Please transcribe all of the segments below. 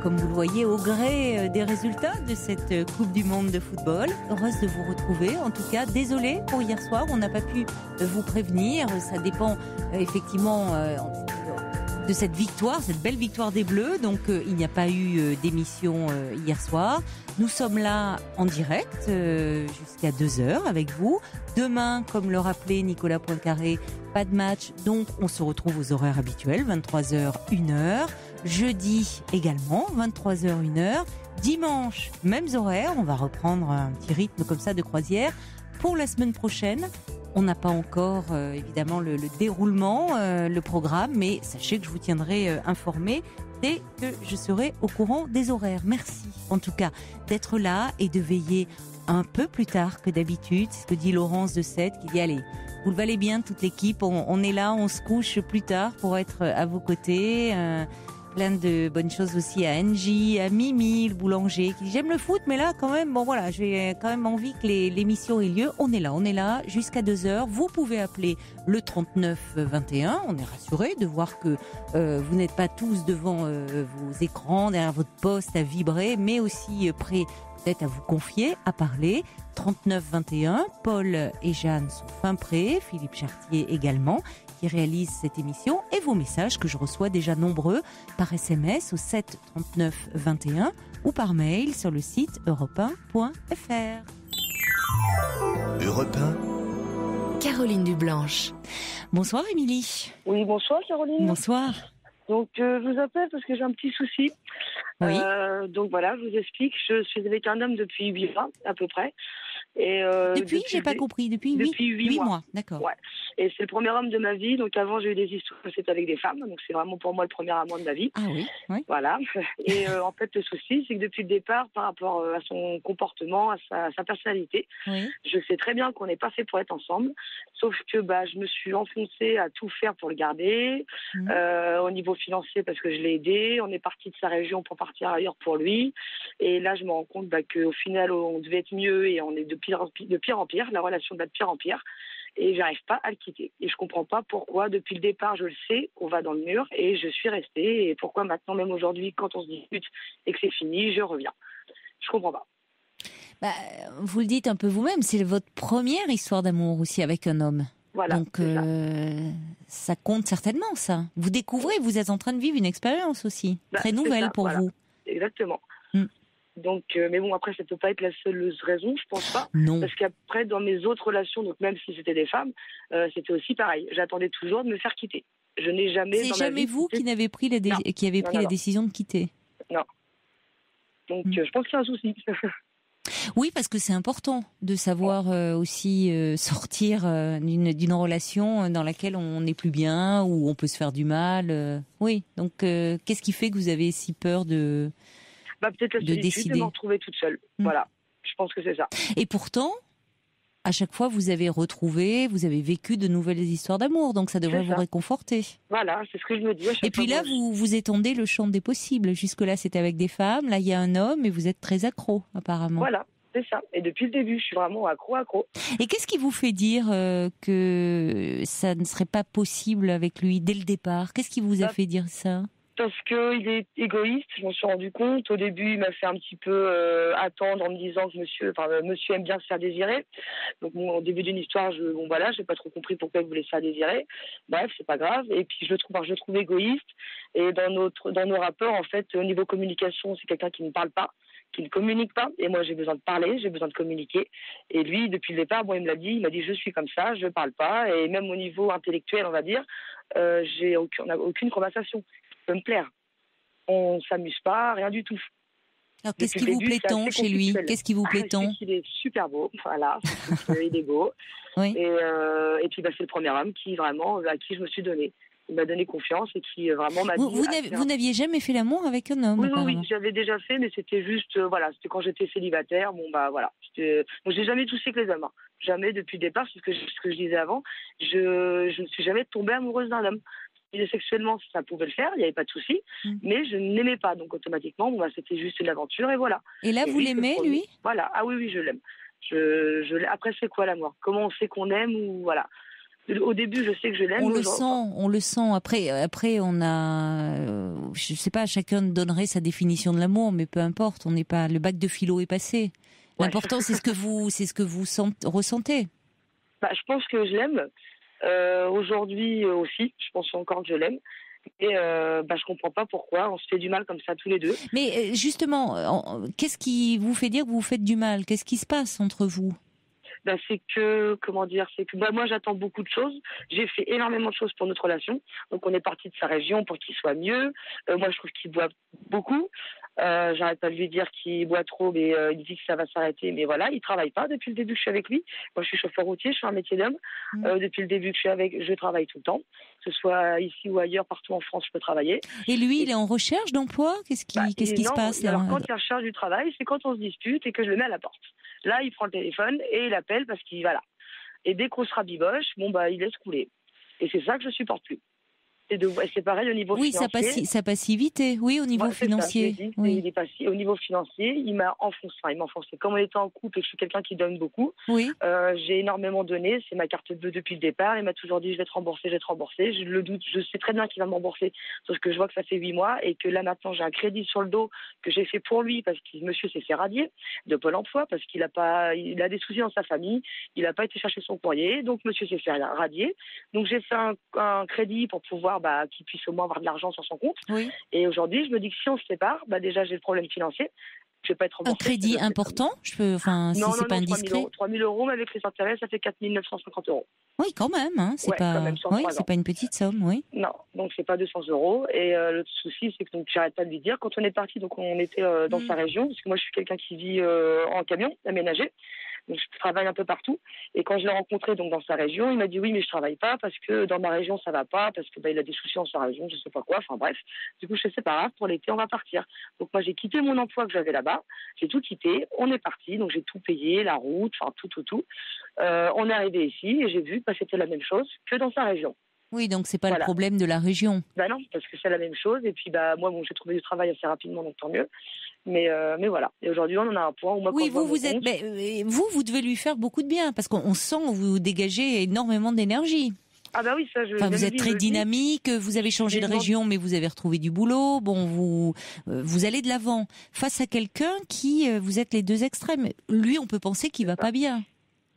comme vous le voyez, au gré des résultats de cette Coupe du Monde de football. Heureuse de vous retrouver. En tout cas, désolée pour hier soir, on n'a pas pu vous prévenir. Ça dépend effectivement de cette victoire, cette belle victoire des Bleus. Donc, il n'y a pas eu d'émission hier soir. Nous sommes là en direct jusqu'à 2h avec vous. Demain, comme le rappelait Nicolas Poincaré, pas de match, donc on se retrouve aux horaires habituels, 23h, 1h. Jeudi également, 23h, 1h. Dimanche, mêmes horaires, on va reprendre un petit rythme comme ça de croisière. Pour la semaine prochaine, on n'a pas encore évidemment le déroulement, le programme, mais sachez que je vous tiendrai informé dès que je serai au courant des horaires. Merci en tout cas d'être là et de veiller un peu plus tard que d'habitude. C'est ce que dit Laurence de Sète, qui dit allez, vous le valez bien toute l'équipe, on est là, on se couche plus tard pour être à vos côtés. Plein de bonnes choses aussi à Angie, à Mimi, le boulanger, qui dit j'aime le foot, mais là quand même, bon voilà, j'ai quand même envie que l'émission ait lieu. On est là jusqu'à 2h. Vous pouvez appeler le 3921. On est rassurés de voir que vous n'êtes pas tous devant vos écrans, derrière votre poste à vibrer, mais aussi prêts peut-être à vous confier, à parler. 3921. Paul et Jeanne sont fin prêts, Philippe Chartier également, qui réalise cette émission, et vos messages que je reçois déjà nombreux par SMS au 7 39 21 ou par mail sur le site europe1.fr. Europe 1. Caroline Dublanche. Bonsoir Émilie. Oui, bonsoir Caroline. Bonsoir. Donc je vous appelle parce que j'ai un petit souci. Oui. Donc voilà, je vous explique. Je suis avec un homme depuis 8 mois à peu près. Et depuis j'ai pas compris. Depuis 8 mois. D'accord. Ouais. Et c'est le premier homme de ma vie. Donc avant j'ai eu des histoires, c'était avec des femmes. Donc c'est vraiment pour moi le premier amour de ma vie. Ah oui. Oui. Voilà. Et en fait le souci c'est que depuis le départ, par rapport à son comportement, à sa personnalité, Oui. je sais très bien qu'on n'est pas fait pour être ensemble. Sauf que je me suis enfoncée à tout faire pour le garder. Au niveau financier parce que je l'ai aidé. On est parti de sa région pour partir ailleurs pour lui. Et là je me rends compte qu'au final on devait être mieux et on est de pire en pire. La relation va de pire en pire. Et j'arrive pas à le quitter. Et je comprends pas pourquoi, depuis le départ, je le sais, qu'on va dans le mur, et je suis restée. Et pourquoi maintenant, même aujourd'hui, quand on se dispute et que c'est fini, je reviens. Je comprends pas. Vous le dites un peu vous-même, c'est votre première histoire d'amour aussi avec un homme. Voilà. Donc ça compte certainement, ça. Vous découvrez, vous êtes en train de vivre une expérience aussi, très nouvelle pour vous. Exactement. Donc, mais bon, après, ça peut pas être la seule raison, je pense pas. Non. Parce qu'après, dans mes autres relations, donc même si c'était des femmes, c'était aussi pareil. J'attendais toujours de me faire quitter. Je n'ai jamais. C'est jamais vous qui avez pris la décision de quitter. Non. Donc, je pense qu'il y a un souci. Oui, parce que c'est important de savoir aussi sortir d'une relation dans laquelle on n'est plus bien, où on peut se faire du mal. Oui. Donc, qu'est-ce qui fait que vous avez si peur de peut-être la solitude, décider. de me retrouver toute seule. Voilà, je pense que c'est ça. Et pourtant, à chaque fois, vous avez vécu de nouvelles histoires d'amour, donc ça devrait vous réconforter. Voilà, c'est ce que je me dis. Et puis là, vous étendez le champ des possibles. Jusque-là, c'était avec des femmes, là, il y a un homme, et vous êtes très accro, apparemment. Voilà, c'est ça. Et depuis le début, je suis vraiment accro. Et qu'est-ce qui vous fait dire que ça ne serait pas possible avec lui dès le départ ? Qu'est-ce qui vous a fait dire ça ? Parce qu'il est égoïste, je m'en suis rendu compte. Au début, il m'a fait un petit peu attendre en me disant que monsieur aime bien se faire désirer. Donc au début d'une histoire, j'ai pas trop compris pourquoi il voulait se faire désirer. Bref, c'est pas grave. Et puis je le trouve égoïste. Et dans nos rapports, en fait, au niveau communication, c'est quelqu'un qui ne parle pas, qui ne communique pas. Et moi, j'ai besoin de parler, j'ai besoin de communiquer. Et lui, depuis le départ, il m'a dit, je suis comme ça, je parle pas. Et même au niveau intellectuel, on va dire, on n'a aucune conversation. Peut me plaire. On s'amuse pas, rien du tout. Alors, qu'est-ce qui vous plaît tant chez lui ? Qu'est-ce qui vous plaît tant ? Il est super beau, voilà. Il est beau. Oui. Et puis, c'est le premier homme à qui je me suis donnée. Il m'a donné confiance et qui vraiment m'a dit... Vous n'aviez jamais fait l'amour avec un homme ? Oui, j'avais déjà fait, mais c'était juste, c'était quand j'étais célibataire. Voilà. Donc, j'ai jamais touché que les hommes. Hein. Jamais depuis le départ, c'est ce que je disais avant. Je ne suis jamais tombée amoureuse d'un homme. Sexuellement, ça pouvait le faire, il n'y avait pas de souci, mais je ne l'aimais pas, donc automatiquement, c'était juste une aventure et voilà. Et là, vous l'aimez, lui ? Voilà, ah oui, je l'aime. Après, c'est quoi l'amour ? Comment on sait qu'on aime ou voilà. Au début, je sais que je l'aime. On le sent. Après, on a, je sais pas, chacun donnerait sa définition de l'amour, mais peu importe. On n'est pas, le bac de philo est passé. L'important, c'est ce que vous ressentez. Bah, je pense que je l'aime. Aujourd'hui aussi, je pense encore que je l'aime. Et je comprends pas pourquoi on se fait du mal comme ça tous les deux. Mais justement, qu'est-ce qui vous fait dire que vous faites du mal? Qu'est-ce qui se passe entre vous? C'est que, moi j'attends beaucoup de choses. J'ai fait énormément de choses pour notre relation. Donc on est parti de sa région pour qu'il soit mieux. Moi je trouve qu'il boit beaucoup. J'arrête pas de lui dire qu'il boit trop, mais il dit que ça va s'arrêter. Mais voilà, il travaille pas depuis le début que je suis avec lui. Moi je suis chauffeur routier, je fais un métier d'homme. Depuis le début que je travaille tout le temps. Que ce soit ici ou ailleurs, partout en France, je peux travailler. Et lui, il est en recherche d'emploi? Qu'est-ce qui se passe là? Alors quand il recherche du travail, c'est quand on se dispute et que je le mets à la porte. Là, il prend le téléphone et il appelle parce qu'il va là. Et dès qu'on se rabiboche, il laisse couler. Et c'est ça que je supporte plus. C'est pareil au niveau financier. Oui, sa passivité, oui, au niveau financier. Oui. Il est passif. Au niveau financier, il m'a enfoncé. Comme on était en couple et que je suis quelqu'un qui donne beaucoup, oui. J'ai énormément donné. C'est ma carte bleue depuis le départ. Il m'a toujours dit je vais te rembourser. Je le doute. Je sais très bien qu'il va me rembourser. Sauf que je vois que ça fait 8 mois et que là maintenant j'ai un crédit sur le dos que j'ai fait pour lui parce que monsieur s'est fait radier de Pôle emploi parce qu'il a des soucis dans sa famille. Il n'a pas été chercher son courrier. Donc monsieur s'est fait radier. Donc j'ai fait un crédit pour pouvoir qu'il puisse au moins avoir de l'argent sur son compte. Oui. Et aujourd'hui, je me dis que si on se sépare, déjà j'ai le problème financier. Je vais pas être remboursée. Un crédit important, si c'est pas indiscret. 3 000 euros, mais avec les intérêts, ça fait 4 950 euros. Oui, quand même. Hein, c'est pas une petite somme, oui. Non, donc c'est pas 200 euros. Et le souci, c'est que j'arrête pas de lui dire. Quand on est parti, donc on était dans sa région, parce que moi je suis quelqu'un qui vit en camion, aménagé. Donc je travaille un peu partout. Et quand je l'ai rencontré donc dans sa région, il m'a dit oui, mais je travaille pas parce que dans ma région ça va pas, parce que il a des soucis dans sa région, je sais pas quoi. Enfin bref. Du coup, je sais c'est pas grave. Pour l'été, on va partir. Donc moi, j'ai quitté mon emploi que j'avais là-bas. J'ai tout quitté. On est parti. Donc j'ai tout payé, la route, enfin tout. On est arrivé ici et j'ai vu que c'était la même chose que dans sa région. Oui, donc c'est pas le problème de la région. Non, parce que c'est la même chose. Et puis moi, j'ai trouvé du travail assez rapidement, donc tant mieux. Mais voilà. Et aujourd'hui, on en a un point où moi, oui, vous devez lui faire beaucoup de bien parce qu'on sent que vous dégagez énormément d'énergie. Ah bah oui, ça. Vous êtes très dynamique. Vous avez changé de région, mais vous avez retrouvé du boulot. Bon, vous allez de l'avant face à quelqu'un qui vous êtes les deux extrêmes. Lui, on peut penser qu'il va pas bien.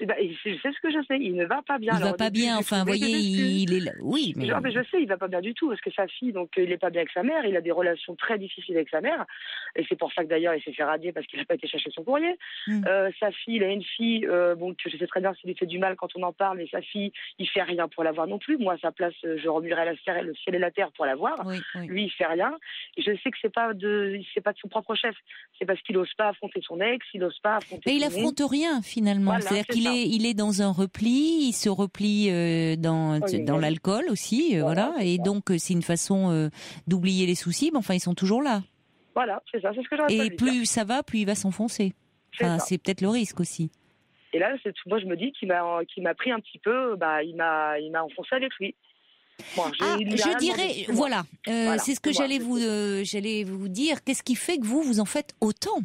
C'est ce que je sais, il ne va pas bien. Il va pas bien, enfin, vous voyez, il est là. Oui, mais... mais je sais, il va pas bien du tout, parce que sa fille, donc, il est pas bien avec sa mère, il a des relations très difficiles avec sa mère, et c'est pour ça que d'ailleurs, il s'est fait radier parce qu'il a pas été chercher son courrier. Sa fille, il a une fille, que je sais très bien s'il lui fait du mal quand on en parle, mais sa fille, il fait rien pour la voir non plus. Moi, à sa place, je remuerais le ciel et la terre pour la voir. Oui. Lui, il fait rien. Et je sais que c'est pas de son propre chef. C'est parce qu'il ose pas affronter son ex, il ose pas affronter. Mais il affronte rien, finalement. Voilà, c'est-à-dire qu'il est dans un repli, il se replie dans l'alcool aussi, voilà. Et donc c'est une façon d'oublier les soucis, mais enfin ils sont toujours là. Voilà, c'est ça, c'est ce que j'aurais. Et plus ça va, plus il va s'enfoncer. Enfin, c'est peut-être le risque aussi. Et là, moi je me dis qu'il m'a pris un petit peu, il m'a enfoncé avec lui. Bon, je dirais, voilà, c'est ce que j'allais vous dire. Qu'est-ce qui fait que vous en faites autant?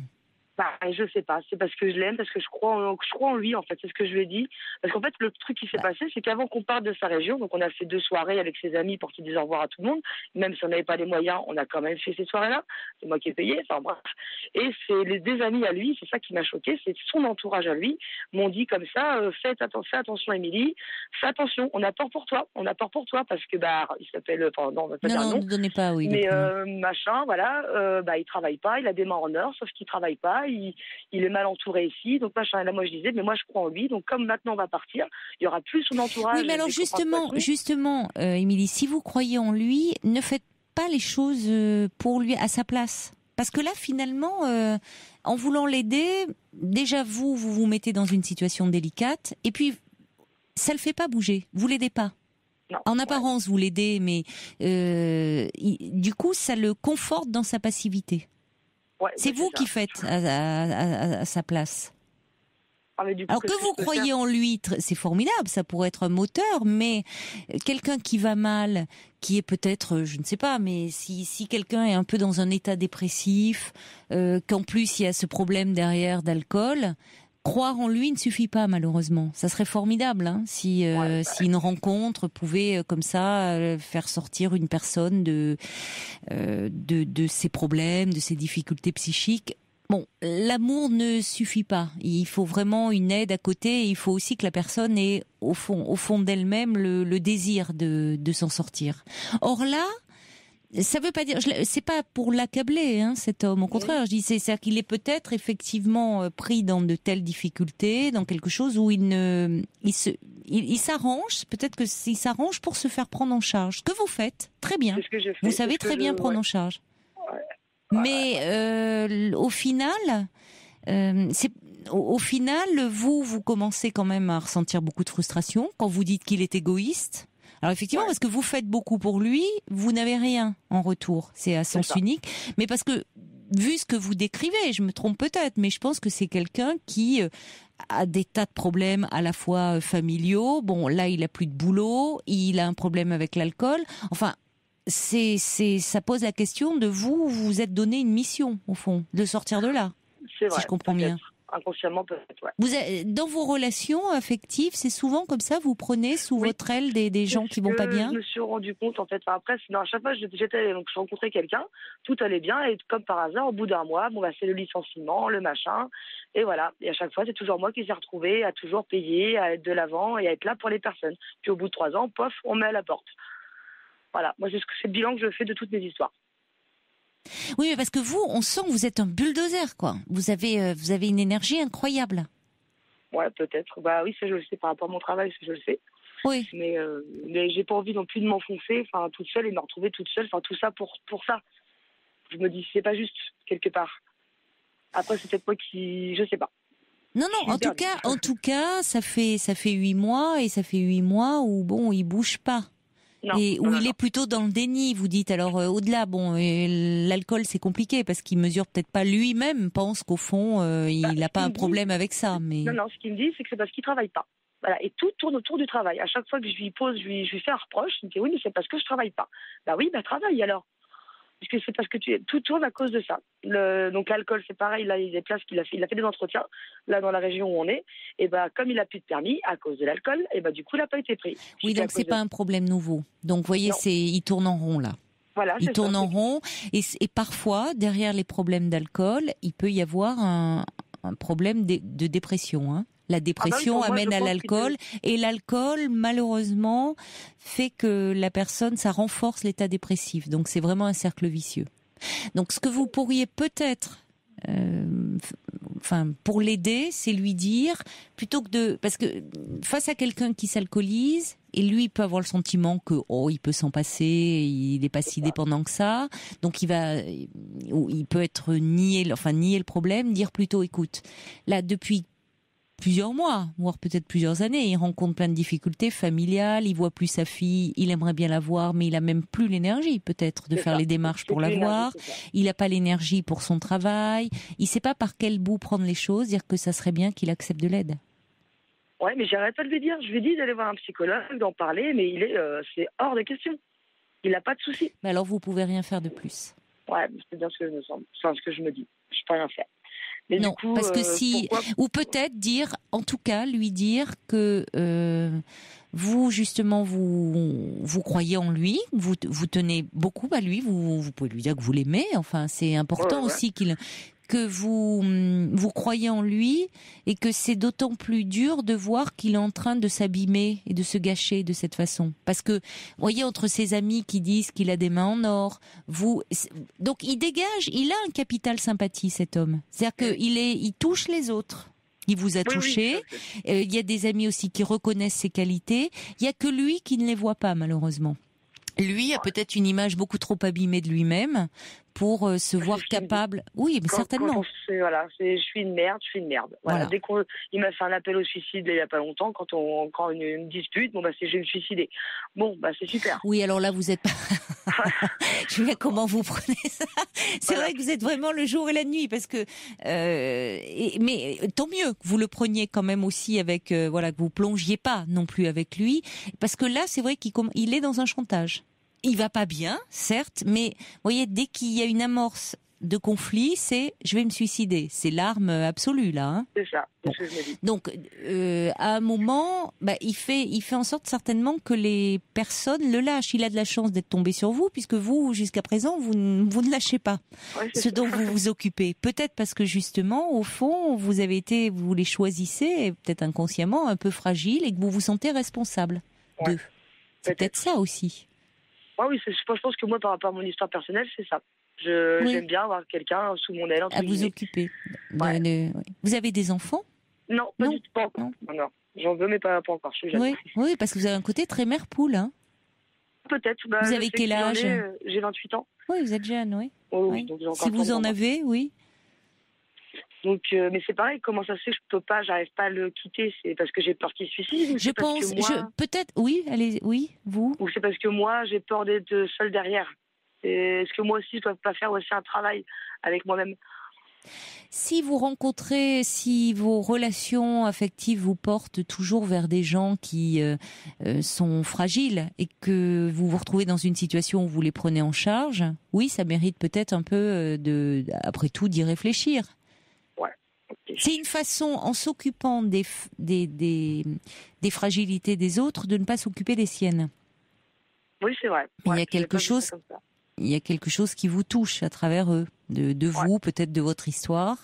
Je sais pas, c'est parce que je l'aime, parce que je crois en lui, en fait, c'est ce que je lui ai dit. Parce qu'en fait, le truc qui s'est passé, c'est qu'avant qu'on parte de sa région, donc on a fait 2 soirées avec ses amis pour qu'il dise au revoir à tout le monde, même si on n'avait pas les moyens, on a quand même fait ces soirées-là, c'est moi qui ai payé, enfin bref. Et c'est des amis à lui, c'est ça qui m'a choqué, c'est son entourage à lui, m'ont dit comme ça, fais attention Émilie, fais attention, on a peur pour toi, parce que, il s'appelle, on va pas dire non. Ne donnez pas, oui. Mais machin, voilà, il travaille pas, il a des mains en or, sauf qu'il travaille pas, il est mal entouré ici, donc machin. Et là, moi, je disais, mais moi, je crois en lui, donc comme maintenant on va partir, il y aura plus son entourage. Oui, mais alors justement, Émilie, si vous croyez en lui, ne faites pas les choses pour lui à sa place. Parce que là, finalement, en voulant l'aider, déjà vous mettez dans une situation délicate, et puis ça le fait pas bouger. Vous l'aidez pas. Non, en apparence, vous l'aidez, mais du coup, ça le conforte dans sa passivité. C'est vous qui faites à sa place. Alors que vous croyez en lui, c'est formidable, ça pourrait être un moteur, mais quelqu'un qui va mal, qui est peut-être, je ne sais pas, mais si quelqu'un est un peu dans un état dépressif, qu'en plus il y a ce problème derrière d'alcool, croire en lui ne suffit pas, malheureusement. Ça serait formidable, hein, si une rencontre pouvait comme ça faire sortir une personne de ses problèmes, de ses difficultés psychiques. Bon, l'amour ne suffit pas. Il faut vraiment une aide à côté. Et il faut aussi que la personne ait au fond d'elle-même le désir de s'en sortir. Or là, ça veut pas dire, c'est pas pour l'accabler, hein, cet homme. Au contraire, je dis, c'est-à-dire qu'il est peut-être effectivement pris dans de telles difficultés, dans quelque chose où il s'arrange. Peut-être que il s'arrange pour se faire prendre en charge. Ce que vous faites, très bien. C'est ce que je fais. Vous savez très bien prendre en charge. Ouais. Mais au final, au final, vous commencez quand même à ressentir beaucoup de frustration quand vous dites qu'il est égoïste. Alors effectivement, parce que vous faites beaucoup pour lui, vous n'avez rien en retour. C'est à sens unique. Mais parce que, vu ce que vous décrivez, je me trompe peut-être, mais je pense que c'est quelqu'un qui a des tas de problèmes à la fois familiaux. Bon, là, il a plus de boulot, il a un problème avec l'alcool. Enfin, ça pose la question de vous êtes donné une mission, au fond, de sortir de là. C'est vrai, si je comprends bien. Inconsciemment peut-être, ouais. Dans vos relations affectives, c'est souvent comme ça, vous prenez sous votre aile des gens qui vont pas bien? Je me suis rendu compte, en fait, après, sinon, à chaque fois, donc je rencontrais quelqu'un, tout allait bien, et comme par hasard, au bout d'un mois, c'est le licenciement, le machin, et voilà. Et à chaque fois, c'est toujours moi qui s'est retrouvée à toujours payer, à être de l'avant et à être là pour les personnes. Puis au bout de 3 ans, pof, on met à la porte. Voilà, moi, c'est le bilan que je fais de toutes mes histoires. Oui, mais parce que vous, on sent que vous êtes un bulldozer, quoi. Vous avez une énergie incroyable. Ouais, peut-être. Oui, ça je le sais par rapport à mon travail, ça je le sais. Oui. Mais j'ai pas envie non plus de m'enfoncer, toute seule et de me retrouver toute seule, tout ça pour ça. Je me dis, c'est pas juste quelque part. Après, c'est peut-être moi qui, je sais pas. Non, en tout cas, ça fait 8 mois et ça fait 8 mois où bon, il bouge pas. Non, et où il est plutôt dans le déni, vous dites. Alors au-delà, l'alcool c'est compliqué parce qu'il mesure peut-être pas lui-même, pense qu'au fond il n'a pas un problème avec ça. Mais non, ce qu'il me dit c'est que c'est parce qu'il travaille pas. Voilà, et tout tourne autour du travail. À chaque fois que je lui fais un reproche, il me dit oui mais c'est parce que je travaille pas. Oui, travaille alors. Parce que c'est parce que tout tourne à cause de ça. Donc l'alcool, c'est pareil. Là, il y a des places il a fait des entretiens là dans la région où on est. Et comme il a plus de permis à cause de l'alcool, et du coup, il n'a pas été pris. Oui, donc c'est pas un problème nouveau. Donc vous voyez, il tourne en rond là. Voilà, il tourne en rond et parfois derrière les problèmes d'alcool, il peut y avoir un problème de dépression. Hein. La dépression amène à l'alcool et l'alcool, malheureusement, fait que la personne, ça renforce l'état dépressif. Donc c'est vraiment un cercle vicieux. Donc ce que vous pourriez peut-être, pour l'aider, c'est lui dire, plutôt que parce que face à quelqu'un qui s'alcoolise, et lui il peut avoir le sentiment que il peut s'en passer, il n'est pas si dépendant que ça, donc il peut être nier le problème, dire plutôt écoute, là depuis plusieurs mois, voire peut-être plusieurs années, il rencontre plein de difficultés familiales, il voit plus sa fille, il aimerait bien la voir, mais il a même plus l'énergie peut-être de faire les démarches pour la voir, il n'a pas l'énergie pour son travail, il sait pas par quel bout prendre les choses, dire que ça serait bien qu'il accepte de l'aide. Ouais, mais j'arrête pas de lui dire, je lui dis d'aller voir un psychologue, d'en parler, mais c'est hors de question. Il n'a pas de souci. Mais alors vous pouvez rien faire de plus. Ouais, c'est bien ce que je me semble, ce que je me dis, je peux rien faire. Mais non, du coup, parce que ou peut-être dire, en tout cas, lui dire que vous justement vous croyez en lui, vous tenez beaucoup à lui, vous pouvez lui dire que vous l'aimez. Enfin, c'est important aussi que vous croyez en lui et que c'est d'autant plus dur de voir qu'il est en train de s'abîmer et de se gâcher de cette façon. Parce que, vous voyez, entre ses amis qui disent qu'il a des mains en or, donc il a un capital sympathie, cet homme. C'est-à-dire il touche les autres. Il vous a touché. Il y a des amis aussi qui reconnaissent ses qualités. Il y a que lui qui ne les voit pas, malheureusement. Lui a peut-être une image beaucoup trop abîmée de lui-même pour se voir capable. Oui, mais certainement. Je suis une merde. Voilà. Dès il m'a fait un appel au suicide il y a pas longtemps, quand une dispute, je vais me suicider. C'est super. Oui, alors là vous êtes pas. Je sais comment vous prenez ça. C'est vrai que vous êtes vraiment le jour et la nuit, parce que. Mais tant mieux que vous le preniez quand même aussi avec que vous plongiez pas non plus avec lui, parce que là c'est vrai qu'il est dans un chantage. Il va pas bien, certes, mais vous voyez, dès qu'il y a une amorce de conflit, c'est je vais me suicider. C'est l'arme absolue là. Hein. C'est ça, c'est ce que je me dis. Donc, à un moment, il fait en sorte certainement que les personnes le lâchent. Il a de la chance d'être tombé sur vous, puisque vous, jusqu'à présent, vous ne lâchez pas ce dont vous vous occupez. Peut-être parce que justement, au fond, vous les choisissez, peut-être inconsciemment, un peu fragiles, et que vous vous sentez responsable d'eux. C'est peut-être ça aussi. Oui, je pense que moi, par rapport à mon histoire personnelle, c'est ça. J'aime bien avoir quelqu'un sous mon aile. À vous occuper. Vous avez des enfants ? Non, pas du tout. Pas encore. Non. J'en veux, mais pas encore. Je suis jeune. Oui, parce que vous avez un côté très mère-poule. Hein. Peut-être. Vous avez quel âge ? J'ai 28 ans. Oui, vous êtes jeune, oui. Oui. Donc si vous en avez, oui. Donc, mais c'est pareil, comment ça se fait que j'arrive pas à le quitter ? C'est parce que j'ai peur qu'il se suicide ? Je pense, peut-être, vous ? Ou c'est parce que moi, j'ai peur d'être seule derrière ? Est-ce que moi aussi, je dois pas faire aussi un travail avec moi-même ? Si vos relations affectives vous portent toujours vers des gens qui sont fragiles et que vous vous retrouvez dans une situation où vous les prenez en charge, oui, ça mérite peut-être un peu après tout, d'y réfléchir. Ouais. Okay. C'est une façon, en s'occupant des fragilités des autres, de ne pas s'occuper des siennes. Oui, c'est vrai. Il y a quelque chose. Il y a quelque chose qui vous touche à travers eux, de vous, peut-être de votre histoire,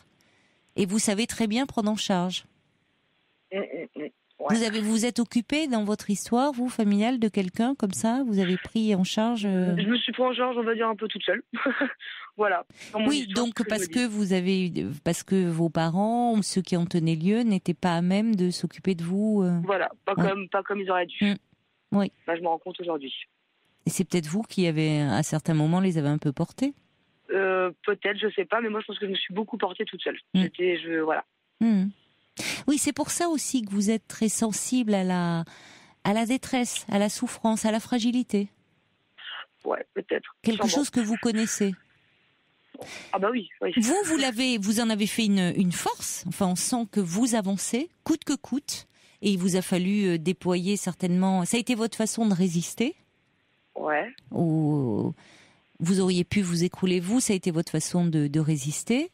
et vous savez très bien prendre en charge. Vous vous êtes occupé dans votre histoire, vous, familiale, de quelqu'un comme ça ? Vous avez pris en charge Je me suis pris en charge, on va dire, un peu toute seule. Voilà. Oui, donc parce que vos parents, ceux qui en tenaient lieu, n'étaient pas à même de s'occuper de vous. Voilà, pas comme ils auraient dû. Oui. Là, je me rends compte aujourd'hui. Et c'est peut-être vous qui avez, à certains moments, les avez un peu portés ? Peut-être, je sais pas, mais moi je pense que je me suis beaucoup portée toute seule. Voilà. Oui, c'est pour ça aussi que vous êtes très sensible à la détresse, à la souffrance, à la fragilité. Ouais, peut-être. Quelque chose que vous connaissez. Ah bah oui. Vous en avez fait une force. Enfin, on sent que vous avancez, coûte que coûte. Et il vous a fallu déployer certainement... Ça a été votre façon de résister ? Ouais. Ou vous auriez pu vous écrouler, ça a été votre façon de résister.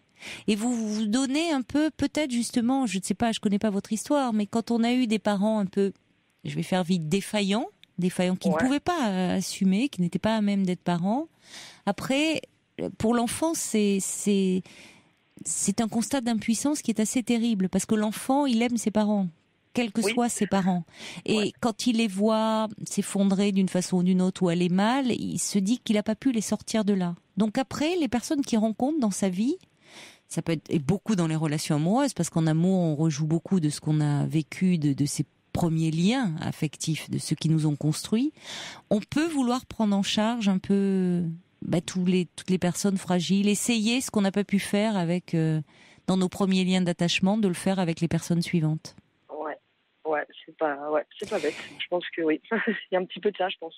Et vous donnez un peu, peut-être justement, je ne sais pas, je connais pas votre histoire, mais quand on a eu des parents un peu, je vais faire vite, défaillants qui ne pouvaient pas assumer, qui n'étaient pas à même d'être parents, après, pour l'enfant, c'est un constat d'impuissance qui est assez terrible, parce que l'enfant, il aime ses parents, quels que soient ses parents. Et quand il les voit s'effondrer d'une façon ou d'une autre ou aller mal, il se dit qu'il n'a pas pu les sortir de là. Donc après, les personnes qu'il rencontre dans sa vie, ça peut être, et beaucoup dans les relations amoureuses, parce qu'en amour, on rejoue beaucoup de ce qu'on a vécu, de ces premiers liens affectifs, de ceux qui nous ont construits. On peut vouloir prendre en charge un peu toutes les personnes fragiles, essayer ce qu'on n'a pas pu faire avec dans nos premiers liens d'attachement, de le faire avec les personnes suivantes. C'est pas bête. Je pense que oui. Il y a un petit peu de ça, je pense.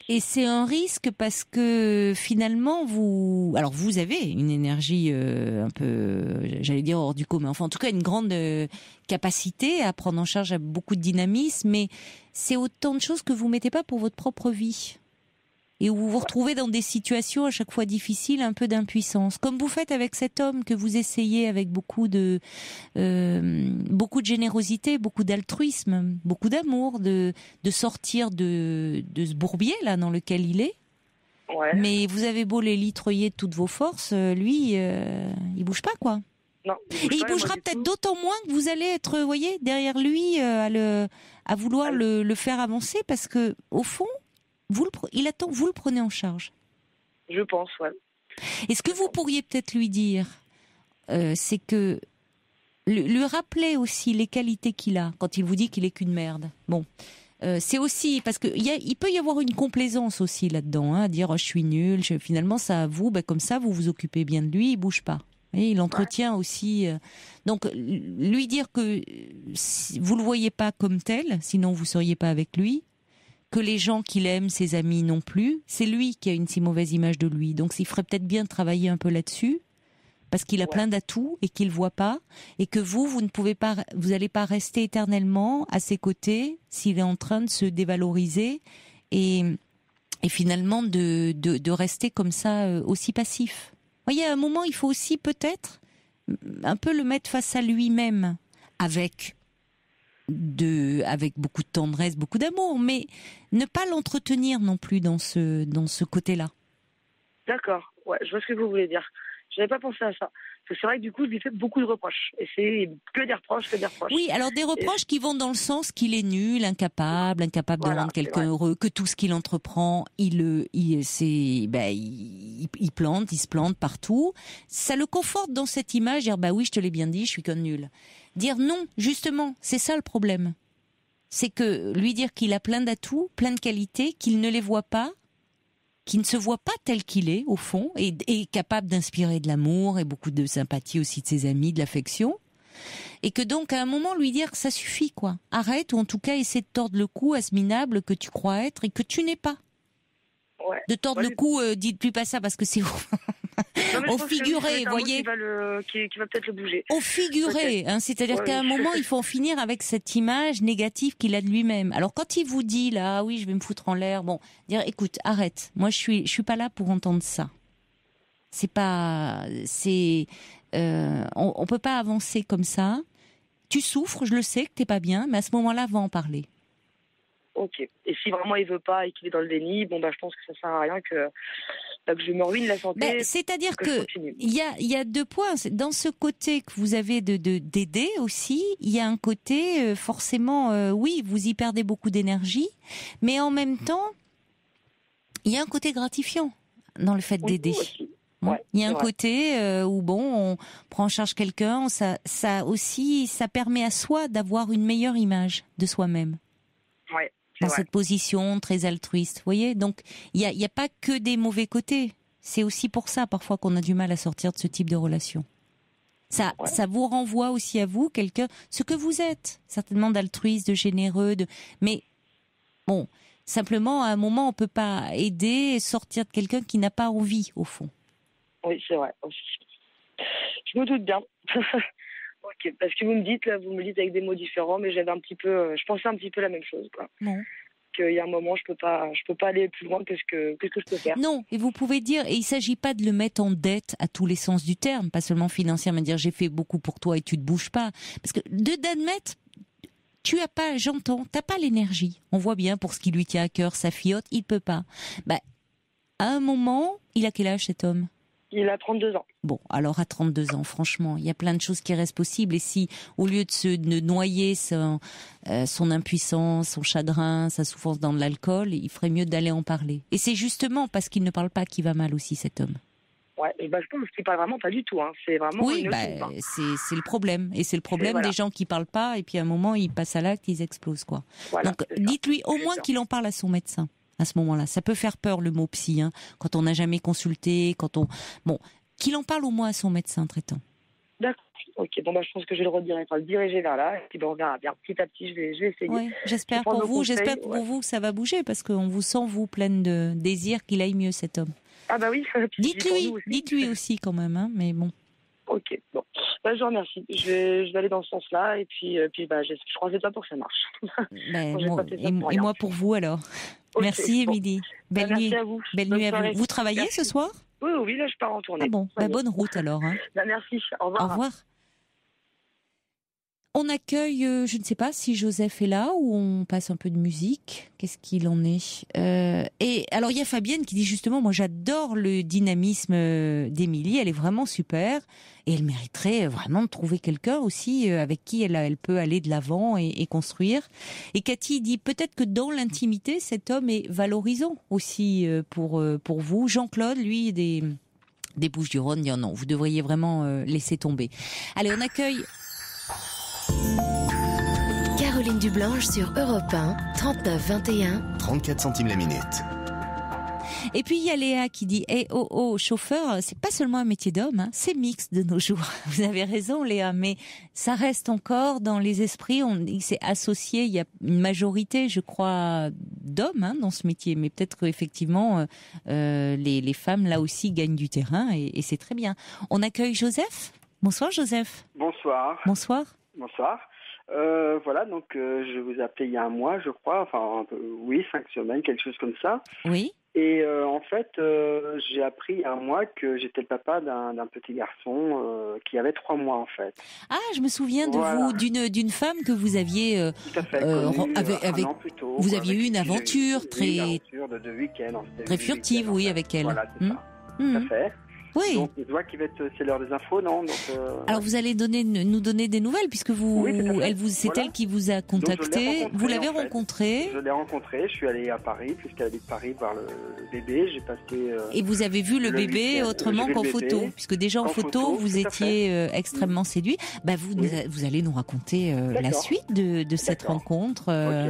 Et c'est un risque parce que finalement, vous avez une énergie un peu, j'allais dire hors du commun. Enfin, en tout cas, une grande capacité à prendre en charge, à beaucoup de dynamisme. Mais c'est autant de choses que vous mettez pas pour votre propre vie. Et où vous vous retrouvez dans des situations à chaque fois difficiles, un peu d'impuissance. Comme vous faites avec cet homme que vous essayez avec beaucoup de générosité, beaucoup d'altruisme, beaucoup d'amour, de sortir de ce bourbier là dans lequel il est. Ouais. Mais vous avez beau l'élitroyer de toutes vos forces, lui, il bouge pas quoi. Non. Il bougera peut-être d'autant moins que vous allez être, vous voyez, derrière lui à vouloir le faire avancer parce que au fond. Vous le prenez en charge. Je pense, ouais. Et ce que vous pourriez peut-être lui dire, c'est que lui rappeler aussi les qualités qu'il a quand il vous dit qu'il est qu'une merde. Bon, c'est aussi parce que il peut y avoir une complaisance aussi là-dedans, à dire je suis nul. Finalement, ça à vous, comme ça, vous vous occupez bien de lui, il bouge pas. Et il entretient aussi. Donc, lui dire que vous le voyez pas comme tel, sinon vous seriez pas avec lui. Que les gens qu'il aime, ses amis non plus, c'est lui qui a une si mauvaise image de lui. Donc il ferait peut-être bien de travailler un peu là-dessus, parce qu'il a plein d'atouts et qu'il ne voit pas, et que vous ne pouvez pas, vous n'allez pas rester éternellement à ses côtés s'il est en train de se dévaloriser et finalement de rester comme ça aussi passif. Vous voyez, à un moment, il faut aussi peut-être un peu le mettre face à lui-même, avec beaucoup de tendresse, beaucoup d'amour, mais ne pas l'entretenir non plus dans ce côté-là. D'accord, ouais, je vois ce que vous voulez dire. Je n'avais pas pensé à ça. Parce que c'est vrai que du coup, je lui fais beaucoup de reproches. Et c'est que des reproches, que des reproches. Oui, alors des reproches qui vont dans le sens qu'il est nul, incapable de rendre quelqu'un heureux, que tout ce qu'il entreprend, il se plante partout. Ça le conforte dans cette image, dire bah oui, je te l'ai bien dit, je suis qu'un nul. Dire non, justement, c'est ça le problème. C'est que lui dire qu'il a plein d'atouts, plein de qualités, qu'il ne les voit pas, qui ne se voit pas tel qu'il est, au fond, et capable d'inspirer de l'amour et beaucoup de sympathie aussi de ses amis, de l'affection. Et que donc, à un moment, lui dire, ça suffit, quoi. Arrête, ou en tout cas, essaie de tordre le cou à ce minable que tu crois être et que tu n'es pas. Ouais. De tordre le cou, dites-lui pas ça parce que c'est au figuré, vous voyez. Qui va peut-être le bouger. Au figuré, hein, c'est-à-dire qu'à un moment, il faut en finir avec cette image négative qu'il a de lui-même. Alors quand il vous dit là, ah oui, je vais me foutre en l'air, bon, dire, écoute, arrête. Moi, je suis pas là pour entendre ça. On peut pas avancer comme ça. Tu souffres, je le sais que t'es pas bien, mais à ce moment-là, va en parler. Ok. Et si vraiment il veut pas et qu'il est dans le déni, bon bah je pense que ça sert à rien que je me ruine la santé. C'est-à-dire que il y a deux points. Dans ce côté que vous avez d'aider aussi, il y a un côté forcément, oui, vous y perdez beaucoup d'énergie, mais en même temps, il y a un côté gratifiant dans le fait d'aider. Ouais, il y a un côté où bon, on prend en charge quelqu'un, ça aussi, ça permet à soi d'avoir une meilleure image de soi-même. Ouais. Dans cette position très altruiste, vous voyez. Donc, il y a pas que des mauvais côtés. C'est aussi pour ça, parfois, qu'on a du mal à sortir de ce type de relation. Ça vous renvoie aussi à vous, quelqu'un, ce que vous êtes. Certainement d'altruiste, de généreux, mais bon, simplement, à un moment, on peut pas aider et sortir de quelqu'un qui n'a pas envie, au fond. Oui, c'est vrai. Je me doute bien. Ok, parce que vous me dites avec des mots différents, mais je pensais un petit peu la même chose, quoi. Non. Qu'il y a un moment, je peux pas aller plus loin que ce que je peux faire. Non, et vous pouvez dire, et il s'agit pas de le mettre en dette à tous les sens du terme, pas seulement financière, mais dire j'ai fait beaucoup pour toi et tu te bouges pas. Parce que d'admettre, t'as pas l'énergie. On voit bien pour ce qui lui tient à cœur, sa filleote, il peut pas. À un moment, il a quel âge cet homme ? Il a 32 ans. Bon, alors à 32 ans, franchement, il y a plein de choses qui restent possibles. Et si, au lieu de noyer son impuissance, son chagrin, sa souffrance dans de l'alcool, il ferait mieux d'aller en parler. Et c'est justement parce qu'il ne parle pas qu'il va mal aussi, cet homme. Ouais, et je pense qu'il parle vraiment pas du tout. Hein. C'est vraiment c'est le problème. Et c'est le problème des gens qui parlent pas. Et puis à un moment, ils passent à l'acte, ils explosent, quoi. Voilà, donc, dites-lui au moins qu'il en parle à son médecin. À ce moment-là, ça peut faire peur le mot psy, hein, quand on n'a jamais consulté, qu'il en parle au moins à son médecin traitant. D'accord. Ok. Bon je pense que je vais le diriger vers là, et puis on verra bien. Petit à petit, je vais essayer. Oui, j'espère pour vous, que ça va bouger, parce qu'on vous sent pleine de désir qu'il aille mieux, cet homme. Ah bah oui. Dites-lui aussi quand même, hein, mais bon. Ok. Bon. Je vous remercie. Je vais aller dans ce sens-là, et puis je croise les doigts pour que ça marche. Et moi pour vous alors. Okay, merci Émilie. Belle nuit. À vous. Belle nuit à vous. Vous travaillez ce soir ? Oui, là je pars en tournée. Ah bon, bonne route alors. Hein. Merci, au revoir. Au revoir. On accueille, je ne sais pas si Joseph est là ou on passe un peu de musique. Qu'est-ce qu'il en est ? Et alors il y a Fabienne qui dit justement, moi j'adore le dynamisme d'Émilie, elle est vraiment super et elle mériterait vraiment de trouver quelqu'un aussi avec qui elle peut aller de l'avant et construire. Et Cathy dit peut-être que dans l'intimité, cet homme est valorisant aussi pour vous. Jean-Claude, lui, des Bouches-du-Rhône, dit non, vous devriez vraiment laisser tomber. Allez, on accueille Caroline Dublanche sur Europe 1, 39 21. 34 centimes la minute. Et puis il y a Léa qui dit chauffeur, c'est pas seulement un métier d'homme, hein, c'est mixte de nos jours. Vous avez raison Léa, mais ça reste encore dans les esprits, il s'est associé, il y a une majorité, je crois, d'hommes dans ce métier, mais peut-être qu'effectivement les femmes là aussi gagnent du terrain et c'est très bien. On accueille Joseph. Bonsoir Joseph. Bonsoir. Bonsoir. Bonsoir. Voilà, donc je vous appelais il y a un mois, je crois, 5 semaines, quelque chose comme ça. Oui. Et en fait, j'ai appris il y a un mois que j'étais le papa d'un petit garçon qui avait 3 mois en fait. Ah, je me souviens de Voilà, vous, d'une femme que vous aviez, tout à fait connu avec, un an plus tôt. vous Quoi, aviez avec eu une qui j'ai aventure eu une très, aventure de 2 week-ends. On s'était très vu furtive, week-end, en oui, fait. avec elle. Voilà, c'est ça. Tout à fait. Oui. Donc, je vois qu'il va être, c'est l'heure des infos, non? Donc, Alors vous allez nous donner des nouvelles puisque vous, oui, tout à fait. c'est Voilà. elle qui vous a Donc, je l'ai contacté. rencontrée, Vous l'avez en fait. rencontrée Je l'ai rencontré, je suis allé à Paris, puisqu'elle habite Paris, voir le bébé. J'ai passé. et vous avez vu le bébé week-end. autrement J'ai vu qu'en le photo, bébé puisque déjà en en photo photo, vous tout à étiez extrêmement séduit. Bah Oui. vous allez nous raconter la D'accord. suite de cette D'accord. rencontre.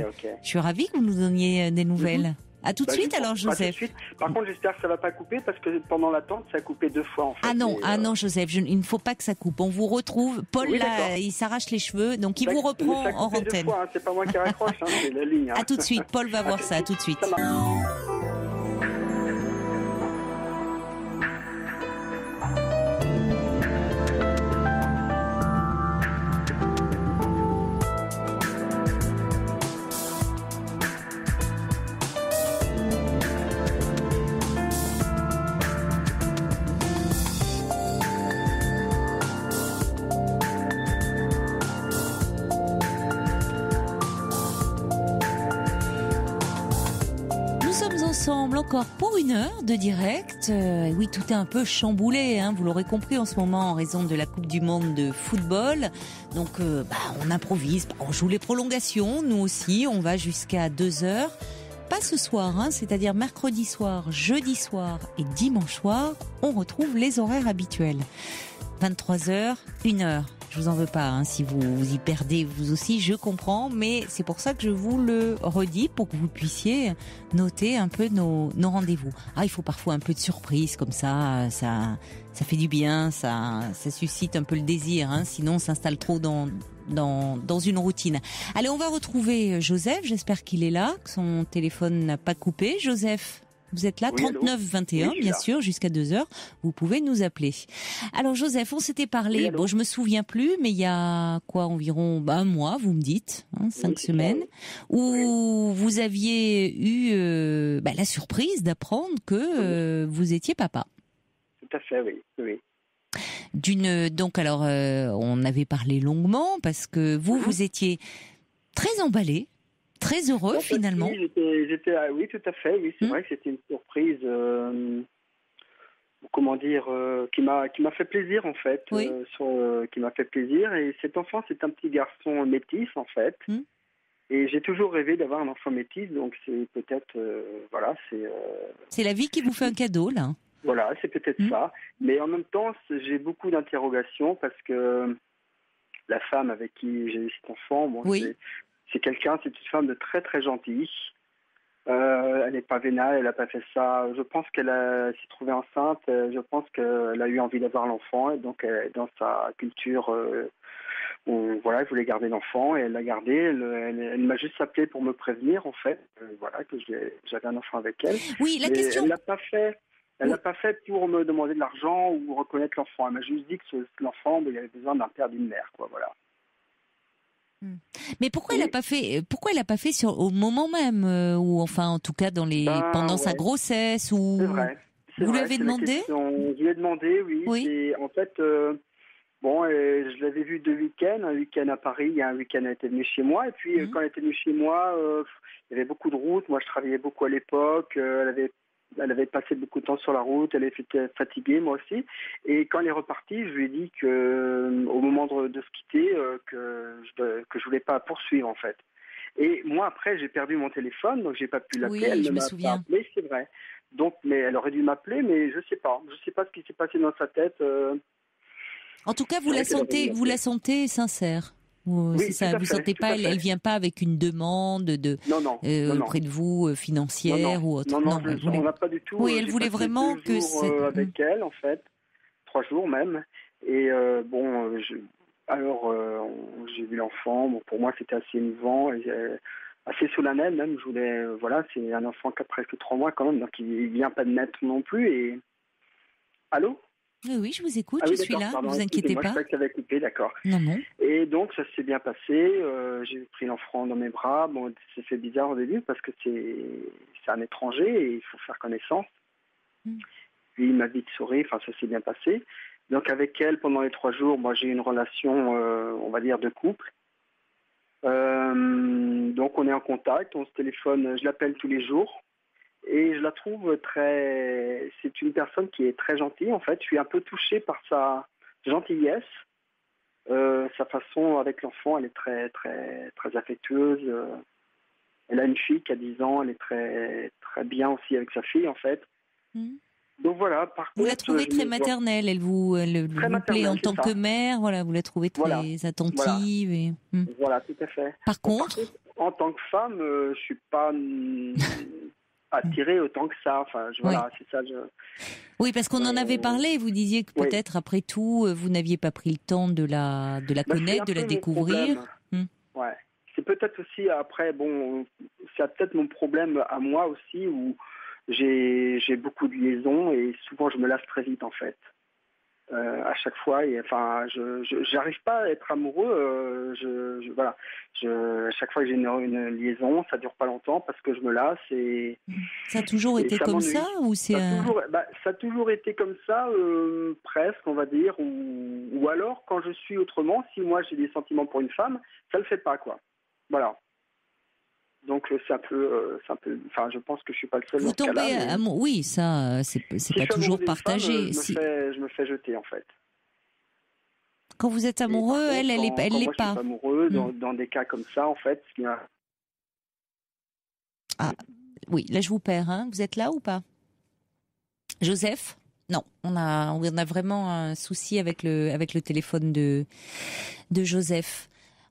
Ok. Je suis ravie que vous nous donniez des nouvelles. À tout de suite alors, Pas tout de Joseph. suite. Par contre, j'espère que ça va pas couper parce que pendant l'attente, ça a coupé 2 fois en fait. Ah non, Et, non, Joseph, il ne faut pas que ça coupe. On vous retrouve. Paul, Oui, là, d'accord. il s'arrache les cheveux, donc il ça- vous mais reprend ça a en coupé 2 antenne. fois, hein. C'est pas moi qui raccroche, hein, c'est la ligne. Hein. À tout de suite. Paul va voir ça. À tout de suite. Ça marche. Nous sommes ensemble encore pour 1 heure de direct. Oui, tout est un peu chamboulé, hein, vous l'aurez compris en ce moment en raison de la Coupe du Monde de football. Donc, on improvise, on joue les prolongations. Nous aussi, on va jusqu'à 2 heures. Pas ce soir, hein, c'est-à-dire mercredi soir, jeudi soir et dimanche soir, on retrouve les horaires habituels. 23h, 1 heure. Je vous en veux pas, hein, si vous y perdez vous aussi, je comprends, mais c'est pour ça que je vous le redis, pour que vous puissiez noter un peu nos rendez-vous. Ah, il faut parfois un peu de surprise, comme ça fait du bien, ça suscite un peu le désir, hein, sinon on s'installe trop dans une routine. Allez, on va retrouver Joseph, j'espère qu'il est là, que son téléphone n'a pas coupé. Joseph, vous êtes là, Oui, 39 21, oui, bien là. sûr, jusqu'à 2 heures. Vous pouvez nous appeler. Alors Joseph, on s'était parlé, Oui, allô. bon, je me souviens plus, mais il y a quoi, environ un mois, vous me dites, 5 Oui, c'est ça, semaines, oui. où vous aviez eu la surprise d'apprendre que vous étiez papa. Tout à fait, oui. Donc alors, on avait parlé longuement parce que vous étiez très emballé, très heureux En fait, finalement. Oui, oui, tout à fait. Oui, c'est vrai que c'était une surprise. Comment dire, qui m'a fait plaisir en fait, Oui. qui m'a fait plaisir. Et cet enfant, c'est un petit garçon métis en fait. Et j'ai toujours rêvé d'avoir un enfant métis, donc c'est peut-être, C'est la vie qui vous fait un cadeau là. voilà, c'est peut-être ça. Mais en même temps, j'ai beaucoup d'interrogations parce que la femme avec qui j'ai eu cet enfant, bon, Oui. c'est une femme de très très gentille. Elle n'est pas vénale, elle n'a pas fait ça. Je pense qu'elle s'est trouvée enceinte. Je pense qu'elle a eu envie d'avoir l'enfant. Et donc, dans sa culture, elle voulait garder l'enfant et elle l'a gardé. Elle m'a juste appelé pour me prévenir, en fait, que j'avais un enfant avec elle. Oui, la Mais question. elle l'a pas fait. Elle l'a pas fait pour me demander de l'argent ou reconnaître l'enfant. Elle m'a juste dit que l'enfant, il avait besoin d'un père, d'une mère, quoi. Voilà. Mais pourquoi elle a pas fait au moment même ou enfin en tout cas pendant sa grossesse ou C'est vrai. Vous l'avez demandé? Je lui ai demandé, oui. Oui. Et en fait, je l'avais vu 2 week-ends. Un week-end à Paris, et un week-end elle était venue chez moi. Et puis quand elle était venue chez moi, il y avait beaucoup de routes. Moi, je travaillais beaucoup à l'époque. Elle avait passé beaucoup de temps sur la route. Elle était fatiguée, moi aussi. Et quand elle est repartie, je lui ai dit que, au moment de se quitter, que je voulais pas poursuivre en fait. Et moi après, j'ai perdu mon téléphone, donc j'ai pas pu l'appeler. Oui, Elle je ne me m'a souviens. pas appelé, c'est vrai. Donc, mais elle aurait dû m'appeler, mais je sais pas. Je sais pas ce qui s'est passé dans sa tête. En tout cas, vous Ouais, la sentez sincère. Oui, C'est ça. tout à Vous fait, sentez tout pas, à fait. elle vient pas avec une demande Non. auprès de vous financière ou autre. Non, elle voulait. on n'a pas du tout. Oui, elle j'ai voulait passé vraiment 2 que jours avec elle, en fait, 3 jours même. Et j'ai vu l'enfant. Bon, pour moi, c'était assez émouvant, et, assez solennel même. Je voulais, c'est un enfant qui a presque 3 mois quand même, donc il vient pas de naître non plus. Et allô? Oui, oui, je vous écoute, Ah oui, je suis d'accord, là, pardon, ne vous inquiétez excusez-moi, pas. je croyais que ça avait coupé, d'accord. Non, non. Et donc, ça s'est bien passé. J'ai pris l'enfant dans mes bras. Bon, c'est fait bizarre au début parce que c'est un étranger et il faut faire connaissance. Puis il m'a vite souri, enfin, ça s'est bien passé. Donc, avec elle, pendant les 3 jours, moi, j'ai eu une relation, on va dire, de couple. Donc, on est en contact, on se téléphone, je l'appelle tous les jours. Et je la trouve très... C'est une personne qui est très gentille, en fait. Je suis un peu touché par sa gentillesse. Sa façon avec l'enfant, elle est très, très, très affectueuse. Elle a une fille qui a 10 ans, elle est très, très bien aussi avec sa fille, en fait. Donc voilà, par Vous contre... la trouvez très maternelle, elle vous plaît en tant que mère, voilà, vous la trouvez très attentive. Voilà, tout à fait. Par contre, en tant que femme, je suis pas attirée autant que ça. Enfin, voilà, c'est ça. Oui, parce qu'on en avait parlé. Vous disiez que peut-être après tout, vous n'aviez pas pris le temps de la connaître, de la découvrir. Ouais. C'est peut-être aussi après, bon, c'est peut-être mon problème à moi aussi où j'ai beaucoup de liaisons et souvent je me lasse très vite en fait. À chaque fois, et enfin, je n'arrive pas à être amoureux. Voilà, à chaque fois que j'ai une liaison, ça dure pas longtemps parce que je me lasse et. Ça a toujours été comme ça ou c'est ça a toujours été comme ça, presque, on va dire, ou alors quand je suis autrement, si moi j'ai des sentiments pour une femme, ça le fait pas quoi. Voilà. Donc c'est un peu, enfin, je pense que je suis pas le seul. Vous tombez amoureux, oui, ça, c'est pas toujours partagé. Je me fais jeter en fait. Quand vous êtes amoureux, elle l'est pas. Je suis pas amoureux dans des cas comme ça en fait. Ah, oui, là je vous perds. Hein. Vous êtes là ou pas, Joseph? Non, on a vraiment un souci avec le téléphone de Joseph.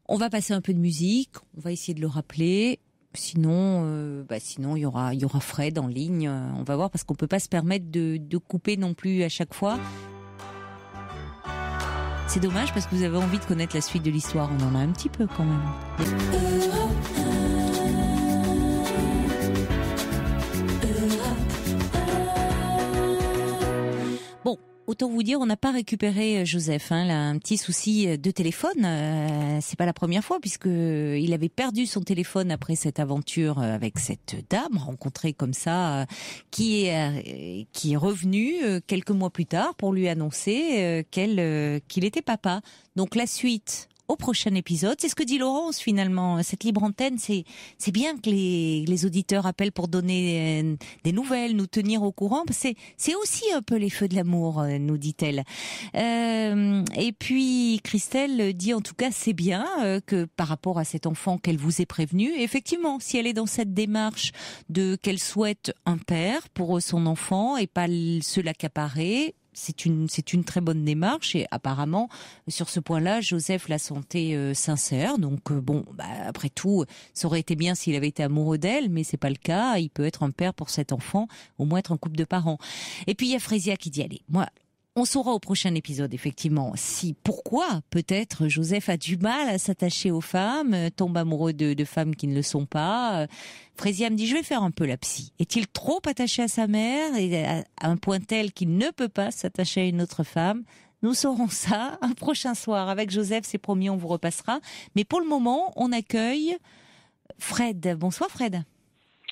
On va passer un peu de musique. On va essayer de le rappeler. Sinon, il y aura Fred en ligne. On va voir parce qu'on peut pas se permettre de couper non plus à chaque fois. C'est dommage parce que vous avez envie de connaître la suite de l'histoire. On en a un petit peu quand même. Bon. Autant vous dire, on n'a pas récupéré Joseph. Hein, là, un petit souci de téléphone. C'est pas la première fois puisque il avait perdu son téléphone après cette aventure avec cette dame rencontrée comme ça, qui est revenue quelques mois plus tard pour lui annoncer qu'il était papa. Donc la suite au prochain épisode. C'est ce que dit Laurence finalement. Cette libre antenne, c'est bien que les auditeurs appellent pour donner des nouvelles, nous tenir au courant. C'est aussi un peu les feux de l'amour, nous dit-elle. Et puis Christelle dit en tout cas c'est bien que par rapport à cet enfant qu'elle vous ait prévenu, effectivement, si elle est dans cette démarche de qu'elle souhaite un père pour son enfant et pas se l'accaparer. C'est une très bonne démarche et apparemment sur ce point-là, Joseph l'a senti sincère. Donc après tout, ça aurait été bien s'il avait été amoureux d'elle, mais c'est pas le cas. Il peut être un père pour cet enfant, au moins être un couple de parents. Et puis il y a Frésia qui dit allez, moi. On saura au prochain épisode, effectivement, pourquoi peut-être Joseph a du mal à s'attacher aux femmes, tombe amoureux de femmes qui ne le sont pas. Frésia me dit, je vais faire un peu la psy. Est-il trop attaché à sa mère et à un point tel qu'il ne peut pas s'attacher à une autre femme? Nous saurons ça un prochain soir. Avec Joseph, c'est promis, on vous repassera. Mais pour le moment, on accueille Fred. Bonsoir Fred.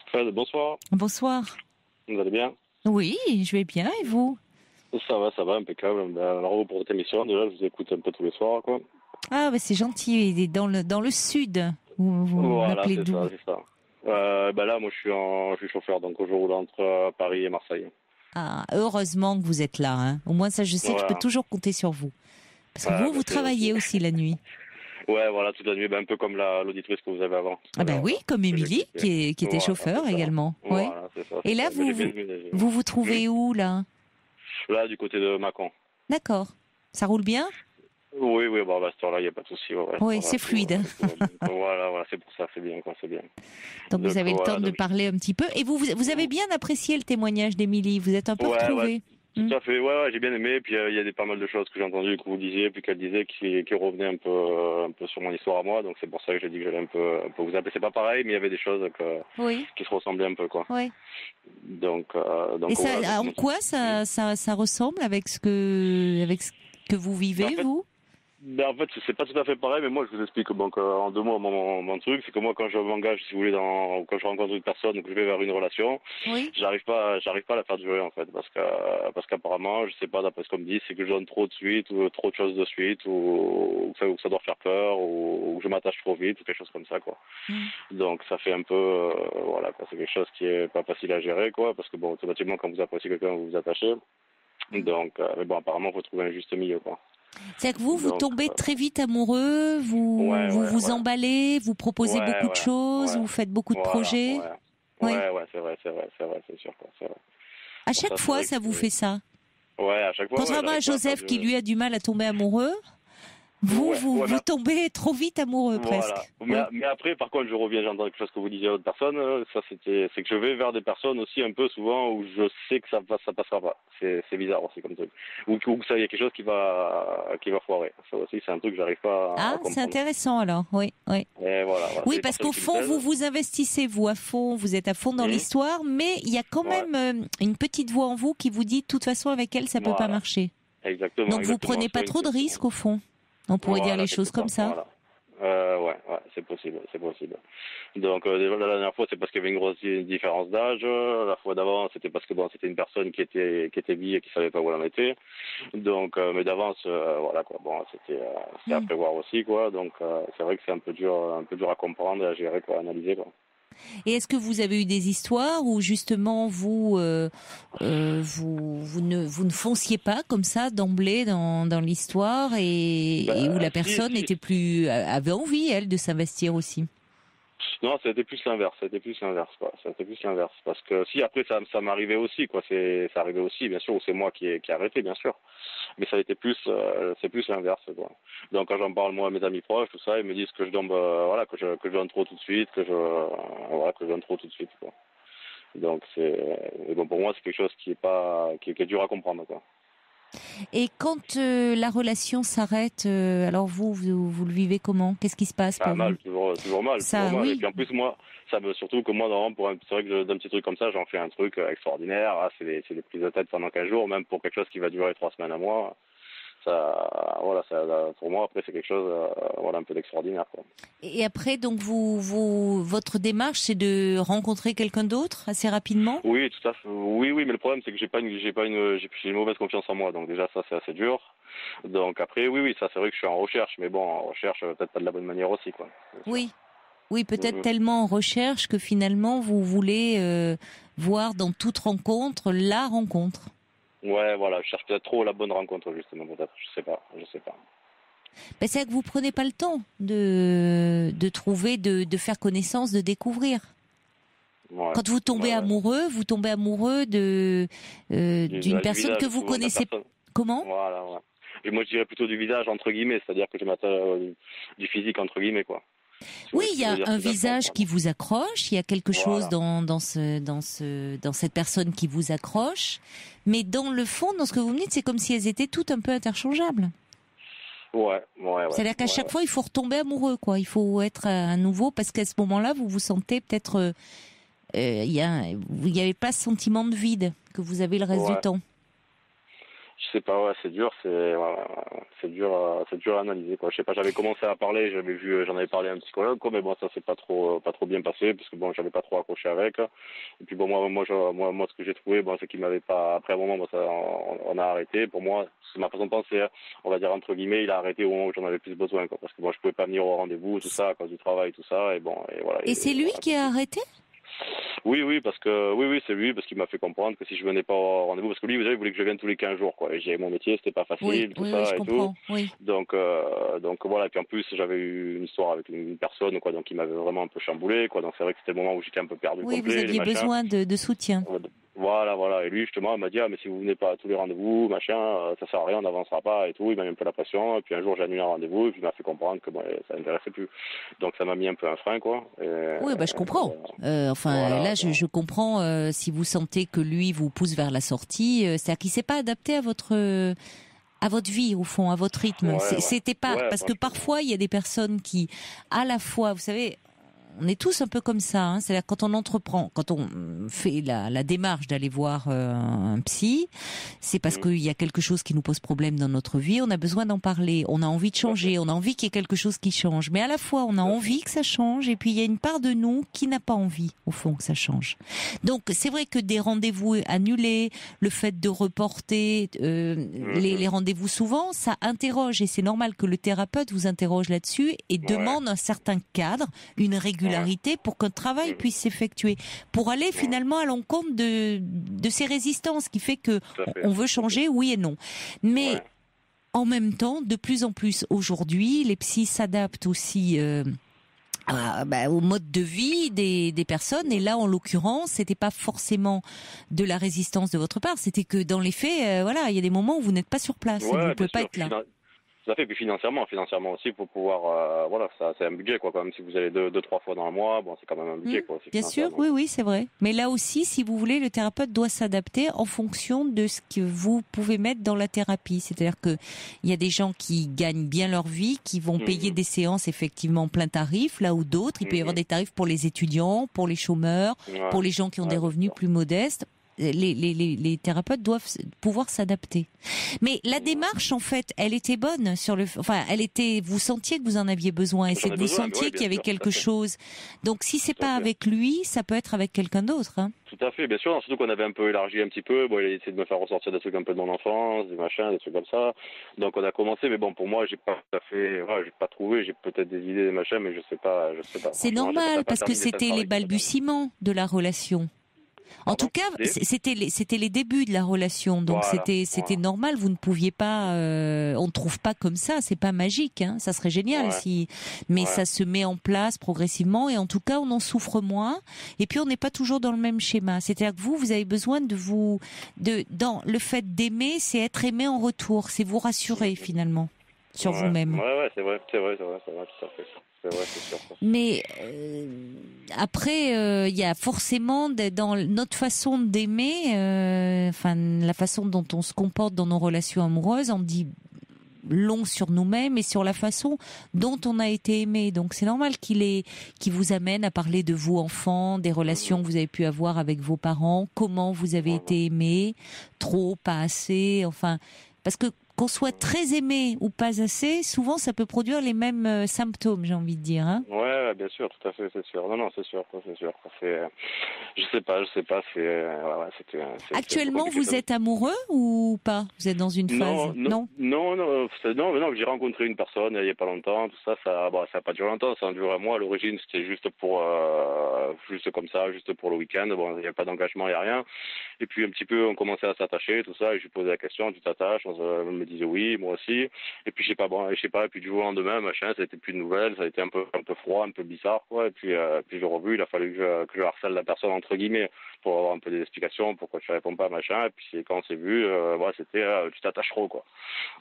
Fred, bonsoir. Bonsoir. Vous allez bien? Oui, je vais bien, et vous? Ça va, impeccable. Alors pour votre émission, déjà, je vous écoute un peu tous les soirs, quoi. Ah, c'est gentil. Il est dans le sud. Vous m'appelez d'où? C'est ça. Là, moi, je suis chauffeur, donc je roule entre Paris et Marseille. Ah, heureusement que vous êtes là. Hein. Au moins, ça, je sais que je peux toujours compter sur vous. Parce que vous travaillez aussi la nuit. Ouais, voilà, toute la nuit, un peu comme l'auditrice que vous avez avant. Ah oui, comme Émilie, qui était chauffeur également. Ouais. Voilà, c'est ça. Et là, vous trouvez où, là? Là, du côté de Mâcon. D'accord. Ça roule bien? Oui, à cette heure-là, il n'y a pas de souci. Oui, c'est fluide. Voilà, c'est pour ça, c'est bien. Donc vous avez le temps de parler un petit peu. Et vous avez bien apprécié le témoignage d'Émilie, vous êtes un peu retrouvés? Tout à fait, ouais, j'ai bien aimé. Puis il y a pas mal de choses que j'ai entendues, que vous disiez, puis qu'elle disait, qui revenaient un peu sur mon histoire à moi. Donc c'est pour ça que j'ai dit que j'allais un peu vous appeler. C'est pas pareil, mais il y avait des choses qui se ressemblaient un peu, quoi. Oui. Donc et ça, voilà, en quoi ça ressemble avec ce que vous vivez, vous? Ben en fait, c'est pas tout à fait pareil, mais moi je vous explique donc en 2 mots mon truc, c'est que moi quand je m'engage, si vous voulez, quand je rencontre une personne, que je vais vers une relation, Oui. j'arrive pas à la faire durer en fait, parce qu'apparemment, je sais pas, d'après ce qu'on me dit, c'est que je donne trop de suite ou trop de choses de suite ou que ça doit faire peur ou que je m'attache trop vite ou quelque chose comme ça, quoi. Donc ça fait un peu voilà, quoi, c'est quelque chose qui est pas facile à gérer, quoi, parce que bon, automatiquement quand vous appréciez quelqu'un, vous vous attachez. Donc mais bon, apparemment, faut trouver un juste milieu, quoi. C'est-à-dire que vous tombez très vite amoureux, vous emballez, vous proposez beaucoup de choses, vous faites beaucoup de projets. Ouais, c'est vrai, c'est sûr, quoi, c'est vrai. À chaque fois, ça vous fait ça. Ouais, à chaque fois. Contrairement à Joseph qui lui a du mal à tomber amoureux. Vous tombez trop vite amoureux, presque. Mais après, par contre, je reviens, j'entends quelque chose que vous disiez à d'autres personnes, c'est que je vais vers des personnes aussi un peu souvent où je sais que ça passera pas. C'est bizarre aussi comme truc. Ou que ça, il y a quelque chose qui va foirer. Ça aussi, c'est un truc que j'arrive pas à comprendre. C'est intéressant alors, oui. Et voilà, oui, parce qu'au fond, vous investissez, vous, à fond, vous êtes à fond dans l'histoire, mais il y a quand même une petite voix en vous qui vous dit, de toute façon, avec elle, ça peut pas marcher. Exactement. Donc vous prenez pas trop de risques, au fond. On pourrait dire les choses comme ça. Ouais, c'est possible. Donc déjà la dernière fois, c'est parce qu'il y avait une grosse différence d'âge. La fois d'avant, c'était parce que c'était une personne qui était vieille et qui savait pas où elle en était. Donc mais d'avance, voilà, quoi. Bon, c'était à prévoir aussi, quoi. Donc c'est vrai que c'est un peu dur à comprendre et à gérer, quoi, à analyser, quoi. Et est-ce que vous avez eu des histoires où justement vous ne fonciez pas comme ça d'emblée dans l'histoire et où la personne avait envie, elle, de s'investir aussi? Non, c'était plus l'inverse, quoi. C'était plus l'inverse, parce que si après ça m'arrivait aussi, quoi. Ça arrivait aussi, bien sûr, ou c'est moi qui ai arrêté, bien sûr. Mais ça a été c'est plus l'inverse, quoi. Donc quand j'en parle moi à mes amis proches, tout ça, ils me disent que je donne, que je donne trop tout de suite, que je donne trop tout de suite, quoi. Donc pour moi c'est quelque chose qui est dur à comprendre, quoi. Et quand la relation s'arrête, alors vous le vivez comment? Qu'est-ce qui se passe pour mal, vous? toujours mal. Oui. Et puis en plus moi, ça veut surtout que moi c'est vrai que d'un petit truc comme ça, j'en fais un truc extraordinaire. Ah, c'est des prises de tête pendant 15 jours, même pour quelque chose qui va durer 3 semaines à mois. Pour moi après c'est quelque chose un peu d'extraordinaire, quoi. Et après donc votre démarche c'est de rencontrer quelqu'un d'autre assez rapidement? Oui, tout à fait. Oui, mais le problème c'est que j'ai une mauvaise confiance en moi, donc déjà ça c'est assez dur. Donc après oui, ça c'est vrai que je suis en recherche, mais bon, en recherche peut-être pas de la bonne manière aussi, quoi. Oui, peut-être tellement en recherche que finalement vous voulez voir dans toute rencontre la rencontre. Ouais, voilà, je cherche peut-être trop la bonne rencontre, justement, peut-être. Je sais pas. C'est que vous prenez pas le temps de trouver, de faire connaissance, de découvrir. Ouais, quand vous tombez amoureux, vous tombez amoureux d'une personne que vous connaissez. Comment? Voilà. Et moi, je dirais plutôt du visage, entre guillemets, c'est-à-dire que je m'attache du physique, entre guillemets, quoi. Oui, il y a un visage qui vous accroche, il y a quelque chose dans cette personne qui vous accroche, mais dans le fond, dans ce que vous me dites, c'est comme si elles étaient toutes un peu interchangeables. Ouais. C'est-à-dire qu'à chaque fois, il faut retomber amoureux, quoi. Il faut être à nouveau, parce qu'à ce moment-là, vous vous sentez peut-être, il y avait pas ce sentiment de vide que vous avez le reste du temps. Je sais pas, c'est dur, c'est dur à analyser, quoi. Je sais pas, j'avais commencé à parler, j'en avais parlé à un psychologue, quoi, mais bon, ça s'est pas trop bien passé, parce que bon, j'avais pas trop accroché avec. Et puis bon, moi, ce que j'ai trouvé, c'est qu'il m'avait pas, après un moment, on a arrêté. Pour moi, c'est ma façon de penser, on va dire entre guillemets, il a arrêté au moment où j'en avais plus besoin, quoi, parce que bon, je pouvais pas venir au rendez-vous, tout ça, à cause du travail, tout ça, et bon, et voilà. Et c'est lui qui a arrêté? Oui, parce que c'est lui, parce qu'il m'a fait comprendre que si je venais pas au rendez-vous, parce que lui, vous savez, il voulait que je vienne tous les 15 jours, quoi. Et j'avais mon métier, c'était pas facile, tout ça, je comprends. tout. Oui. Donc voilà. Et puis en plus, j'avais eu une histoire avec une personne, quoi, donc il m'avait vraiment un peu chamboulé, quoi. Donc c'est vrai que c'était le moment où j'étais un peu perdu. Oui, complet, vous aviez besoin de soutien. Voilà. Et lui, justement, il m'a dit, mais si vous venez pas à tous les rendez-vous, machin, ça sert à rien, on n'avancera pas et tout. Il m'a mis un peu la pression. Et puis un jour, j'ai annulé un rendez-vous et puis il m'a fait comprendre que ça m'intéressait plus. Donc ça m'a mis un peu un frein, quoi. Oui, je comprends. Là, je comprends si vous sentez que lui vous pousse vers la sortie, c'est-à-dire qu'il s'est pas adapté à votre vie, au fond, à votre rythme. C'était pas parce que parfois il y a des personnes qui, à la fois, vous savez. On est tous un peu comme ça, hein. C'est-à-dire quand on fait la démarche d'aller voir un psy, c'est parce qu'il y a quelque chose qui nous pose problème dans notre vie, on a besoin d'en parler, on a envie de changer, on a envie qu'il y ait quelque chose qui change, mais à la fois on a envie que ça change et puis il y a une part de nous qui n'a pas envie, au fond, que ça change. Donc c'est vrai que des rendez-vous annulés, le fait de reporter les rendez-vous souvent, ça interroge et c'est normal que le thérapeute vous interroge là-dessus et demande un certain cadre, une régularité pour qu'un travail puisse s'effectuer, pour aller finalement à l'encontre de ces résistances qui fait que on veut changer, oui et non. Mais en même temps, de plus en plus aujourd'hui, les psys s'adaptent aussi au mode de vie des personnes. Et là, en l'occurrence, c'était pas forcément de la résistance de votre part, c'était que dans les faits, il y a des moments où vous n'êtes pas sur place, et vous ne pouvez pas être là. Tout à fait, puis financièrement aussi, pour pouvoir, ça, c'est un budget, quoi, quand même, si vous allez 2-3 fois dans le mois, c'est quand même un budget, quoi. Bien sûr, oui, c'est vrai. Mais là aussi, si vous voulez, le thérapeute doit s'adapter en fonction de ce que vous pouvez mettre dans la thérapie. C'est-à-dire que il y a des gens qui gagnent bien leur vie, qui vont payer des séances, effectivement, plein tarif, là où d'autres, il peut y avoir des tarifs pour les étudiants, pour les chômeurs, pour les gens qui ont des revenus plus modestes. Les thérapeutes doivent pouvoir s'adapter. Mais la démarche, en fait, elle était bonne vous sentiez que vous en aviez besoin et c'est que vous sentiez qu'il y avait quelque chose. Donc, si c'est pas avec lui, ça peut être avec quelqu'un d'autre, hein. Tout à fait, bien sûr. Surtout qu'on avait un peu élargi un petit peu. Il a essayé de me faire ressortir des trucs un peu de mon enfance, des machins, des trucs comme ça. Donc, on a commencé. Mais pour moi, j'ai pas tout à fait, j'ai pas trouvé. J'ai peut-être des idées, des machins, mais je sais pas. C'est normal parce que c'était les balbutiements de la relation. En tout cas, c'était les débuts de la relation, donc c'était normal. Vous ne pouviez pas, on ne trouve pas comme ça. C'est pas magique, hein. Ça serait génial mais ça se met en place progressivement et en tout cas, on en souffre moins. Et puis, on n'est pas toujours dans le même schéma. C'est-à-dire que vous avez besoin dans le fait d'aimer, c'est être aimé en retour, c'est vous rassurer finalement sur vous-même. Ouais, c'est vrai, tout à fait. C'est vrai, c'est sûr. Mais après, il y a forcément dans notre façon d'aimer, la façon dont on se comporte dans nos relations amoureuses, on dit long sur nous-mêmes et sur la façon dont on a été aimé. Donc c'est normal qu'il vous amène à parler de vous enfants, des relations que vous avez pu avoir avec vos parents, comment vous avez été aimé, trop, pas assez, parce que qu'on soit très aimé ou pas assez, souvent ça peut produire les mêmes symptômes, j'ai envie de dire. Hein. Ouais, bien sûr, tout à fait, c'est sûr. Non, c'est sûr. Je sais pas. Actuellement, vous êtes amoureux ou pas? Vous êtes dans une phase? Non, j'ai rencontré une personne il y a pas longtemps. Tout ça, ça a pas duré longtemps. Ça a duré un mois. À l'origine, c'était juste comme ça, juste pour le week-end. Bon, il n'y a pas d'engagement, il n'y a rien. Et puis un petit peu, on commençait à s'attacher, tout ça. Et je lui posais la question, tu t'attaches? On me disait oui, moi aussi. Et puis je sais pas. Et puis du jour au lendemain, machin, ça a été plus de nouvelles. Ça a été un peu froid, un peu bizarre, quoi. Et puis je l'ai revu. Il a fallu que je harcèle la personne entre guillemets pour avoir un peu des explications pourquoi tu réponds pas, machin. Et puis quand on s'est vu, c'était tu t'attaches trop, quoi.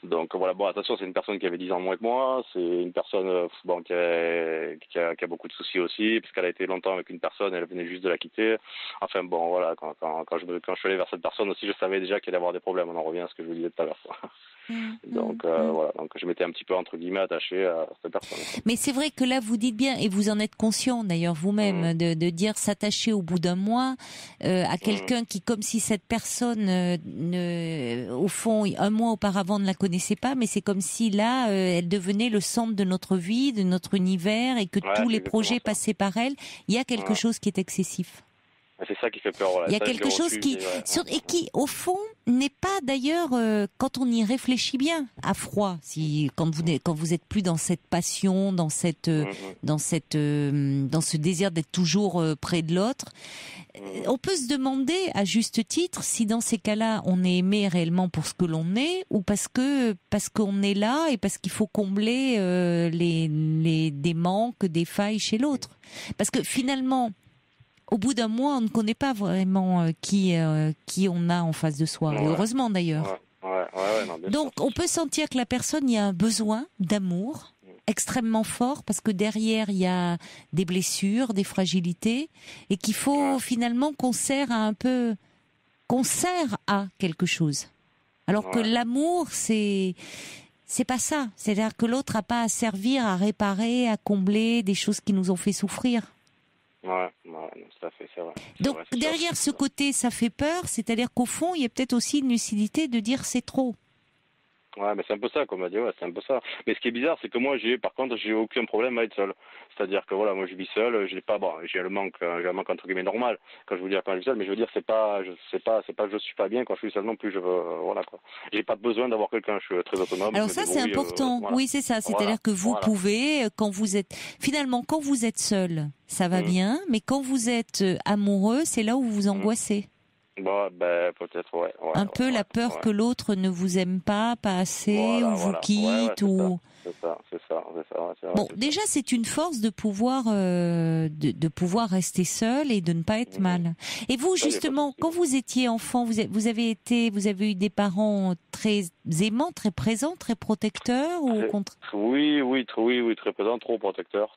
Donc voilà, attention, c'est une personne qui avait 10 ans moins que moi. C'est une personne qui a beaucoup de soucis aussi, parce qu'elle a été longtemps avec une personne, elle venait juste de la quitter. Enfin bon, voilà, quand je suis allé vers cette personne aussi, je savais déjà qu'elle allait avoir des problèmes. On en revient à ce que je vous disais tout à l'heure. Donc voilà, donc je m'étais un petit peu entre guillemets attaché à cette personne. Mais c'est vrai que là vous dites bien, et vous en êtes conscient d'ailleurs vous-même, de dire s'attacher au bout d'un mois à quelqu'un qui, comme si cette personne au fond un mois auparavant ne la connaissait pas, mais c'est comme si là elle devenait le centre de notre vie, de notre univers, et que tous les projets passaient par elle. Il y a quelque chose qui est excessif. C'est ça qui fait peur. Voilà. Il y a quelque chose qui, au fond, n'est pas d'ailleurs, quand on y réfléchit bien, à froid. Quand vous êtes plus dans cette passion, dans ce désir d'être toujours près de l'autre, on peut se demander, à juste titre, si dans ces cas-là, on est aimé réellement pour ce que l'on est, ou parce qu'on est là et parce qu'il faut combler des manques, des failles chez l'autre. Parce que finalement, au bout d'un mois, on ne connaît pas vraiment qui on a en face de soi. Et heureusement d'ailleurs. Non, donc, on peut sentir que la personne, il y a un besoin d'amour extrêmement fort parce que derrière, il y a des blessures, des fragilités et qu'il faut finalement qu'on sert à quelque chose. Alors que l'amour, c'est pas ça. C'est-à-dire que l'autre n'a pas à servir, à réparer, à combler des choses qui nous ont fait souffrir. Tout à fait, c'est vrai. Donc derrière ce côté, ça fait peur, c'est-à-dire qu'au fond, il y a peut-être aussi une lucidité de dire c'est trop. Ouais, mais c'est un peu ça, comme on a dit, c'est un peu ça. Mais ce qui est bizarre, c'est que moi, par contre, j'ai aucun problème à être seul. C'est-à-dire que moi, je vis seul, j'ai un manque entre guillemets normal. Quand je veux dire quand je vis seul, mais je veux dire, c'est pas que je suis pas bien quand je suis seul non plus. J'ai pas besoin d'avoir quelqu'un. Je suis très autonome. Alors ça, c'est important. Oui, c'est ça. C'est-à-dire que vous pouvez, quand vous êtes seul, ça va bien, mais quand vous êtes amoureux, c'est là où vous angoissez. Peut-être, un peu la peur que l'autre ne vous aime pas assez, ou vous quitte, ou... C'est ça. Bon, déjà, c'est une force de pouvoir pouvoir rester seul et de ne pas être mal. Et vous, justement, quand vous étiez enfant, vous avez eu des parents très aimants, très présents, très protecteurs, ou au contraire? Oui, très présents, trop protecteurs,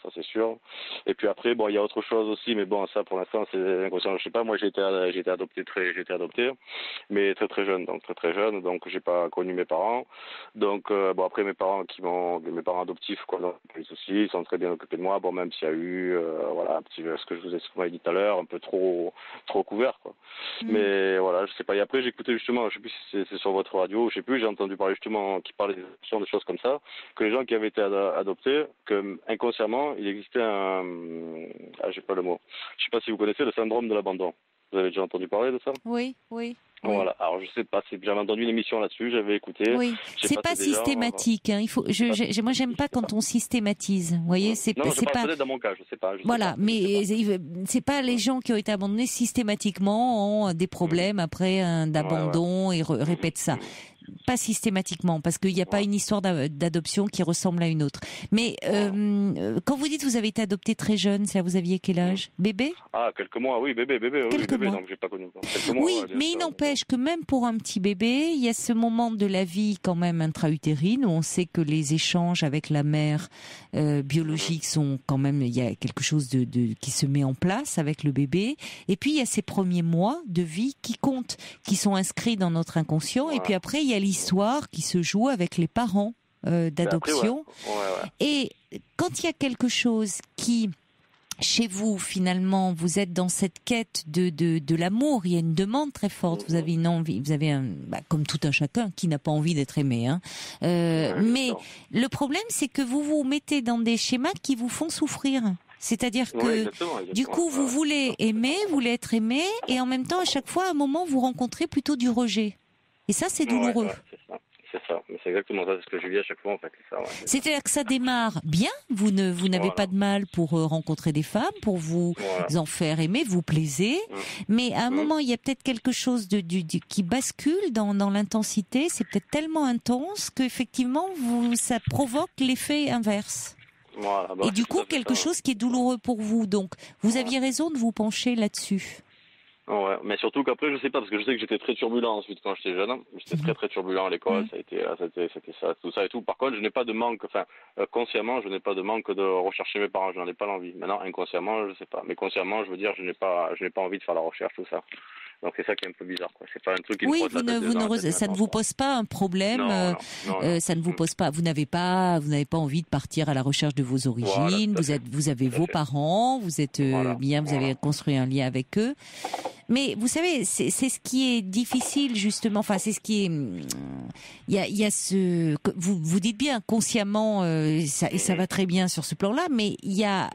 ça c'est sûr. Et puis après, il y a autre chose aussi, mais ça pour l'instant c'est inconscient. Je sais pas, moi j'ai été adopté, mais très jeune, donc j'ai pas connu mes parents. Donc après mes parents adoptifs, donc, ils sont très bien occupés de moi. Même s'il y a eu un petit ce que je vous ai dit tout à l'heure, un peu trop couvert, quoi. Mais je sais pas. Et après j'écoutais justement, je sais plus si c'est sur votre radio, je sais plus, j'ai entendu parler justement qui parlait des choses comme ça, que les gens qui avaient été adoptés, que inconsciemment il existait j'ai pas le mot. Je sais pas si vous connaissez le syndrome de l'abandon. Vous avez déjà entendu parler de ça? Oui. Voilà. Alors je sais pas, j'avais entendu une émission là-dessus, j'avais écouté. Oui, c'est pas systématique. Moi, j'aime pas quand on systématise. Vous voyez, c'est pas. Peut-être dans mon cas, je sais pas. Mais c'est pas les gens qui ont été abandonnés systématiquement ont des problèmes après d'abandon et répètent ça. Pas systématiquement, parce qu'il n'y a pas une histoire d'adoption qui ressemble à une autre. Mais quand vous dites que vous avez été adopté très jeune, vous aviez quel âge? Bébé? Quelques mois, oui, bébé. Quelques mois. Donc j'ai pas connu. Mais il n'empêche que même pour un petit bébé, il y a ce moment de la vie quand même intra-utérine où on sait que les échanges avec la mère biologique sont quand même, il y a quelque chose qui se met en place avec le bébé. Et puis il y a ces premiers mois de vie qui comptent, qui sont inscrits dans notre inconscient. Et puis après, il y a l'histoire qui se joue avec les parents d'adoption. Et quand il y a quelque chose qui, chez vous, finalement, vous êtes dans cette quête de l'amour, il y a une demande très forte, vous avez une envie, vous avez comme tout un chacun, qui n'a pas envie d'être aimé, mais le problème, c'est que vous vous mettez dans des schémas qui vous font souffrir. C'est-à-dire que, du coup, vous voulez aimer, vous voulez être aimé, et en même temps, à chaque fois, à un moment, vous rencontrez plutôt du rejet. Et ça, c'est douloureux. C'est ça. Mais c'est exactement ça, c'est ce que je vis à chaque fois, en fait. C'est-à-dire que ça démarre bien, vous n'avez pas de mal pour rencontrer des femmes, pour vous en faire aimer, vous plaisez, mais à un moment, il y a peut-être quelque chose qui bascule dans l'intensité, c'est peut-être tellement intense qu'effectivement, ça provoque l'effet inverse. Et du coup, quelque chose qui est douloureux pour vous. Donc, vous aviez raison de vous pencher là-dessus. Ouais, mais surtout qu'après, je sais pas, parce que je sais que j'étais très turbulent ensuite quand j'étais jeune. J'étais très turbulent à l'école, c'était ça, tout ça et tout. Par contre, je n'ai pas de manque, consciemment, je n'ai pas de manque de rechercher mes parents, je n'en ai pas l'envie. Maintenant, inconsciemment, je sais pas. Mais consciemment, je veux dire, je n'ai pas envie de faire la recherche, tout ça. Donc c'est ça qui est un peu bizarre, quoi. C'est pas un truc qui ça ne vous pose pas un problème. Non. Ça ne vous pose pas. Vous n'avez pas envie de partir à la recherche de vos origines. Vous avez vos parents. Vous êtes bien. Vous avez construit un lien avec eux. Mais vous savez, c'est ce qui est difficile justement. Enfin, c'est ce qui est. Il y a ce. Vous dites bien consciemment, et ça va très bien sur ce plan-là. Mais il y a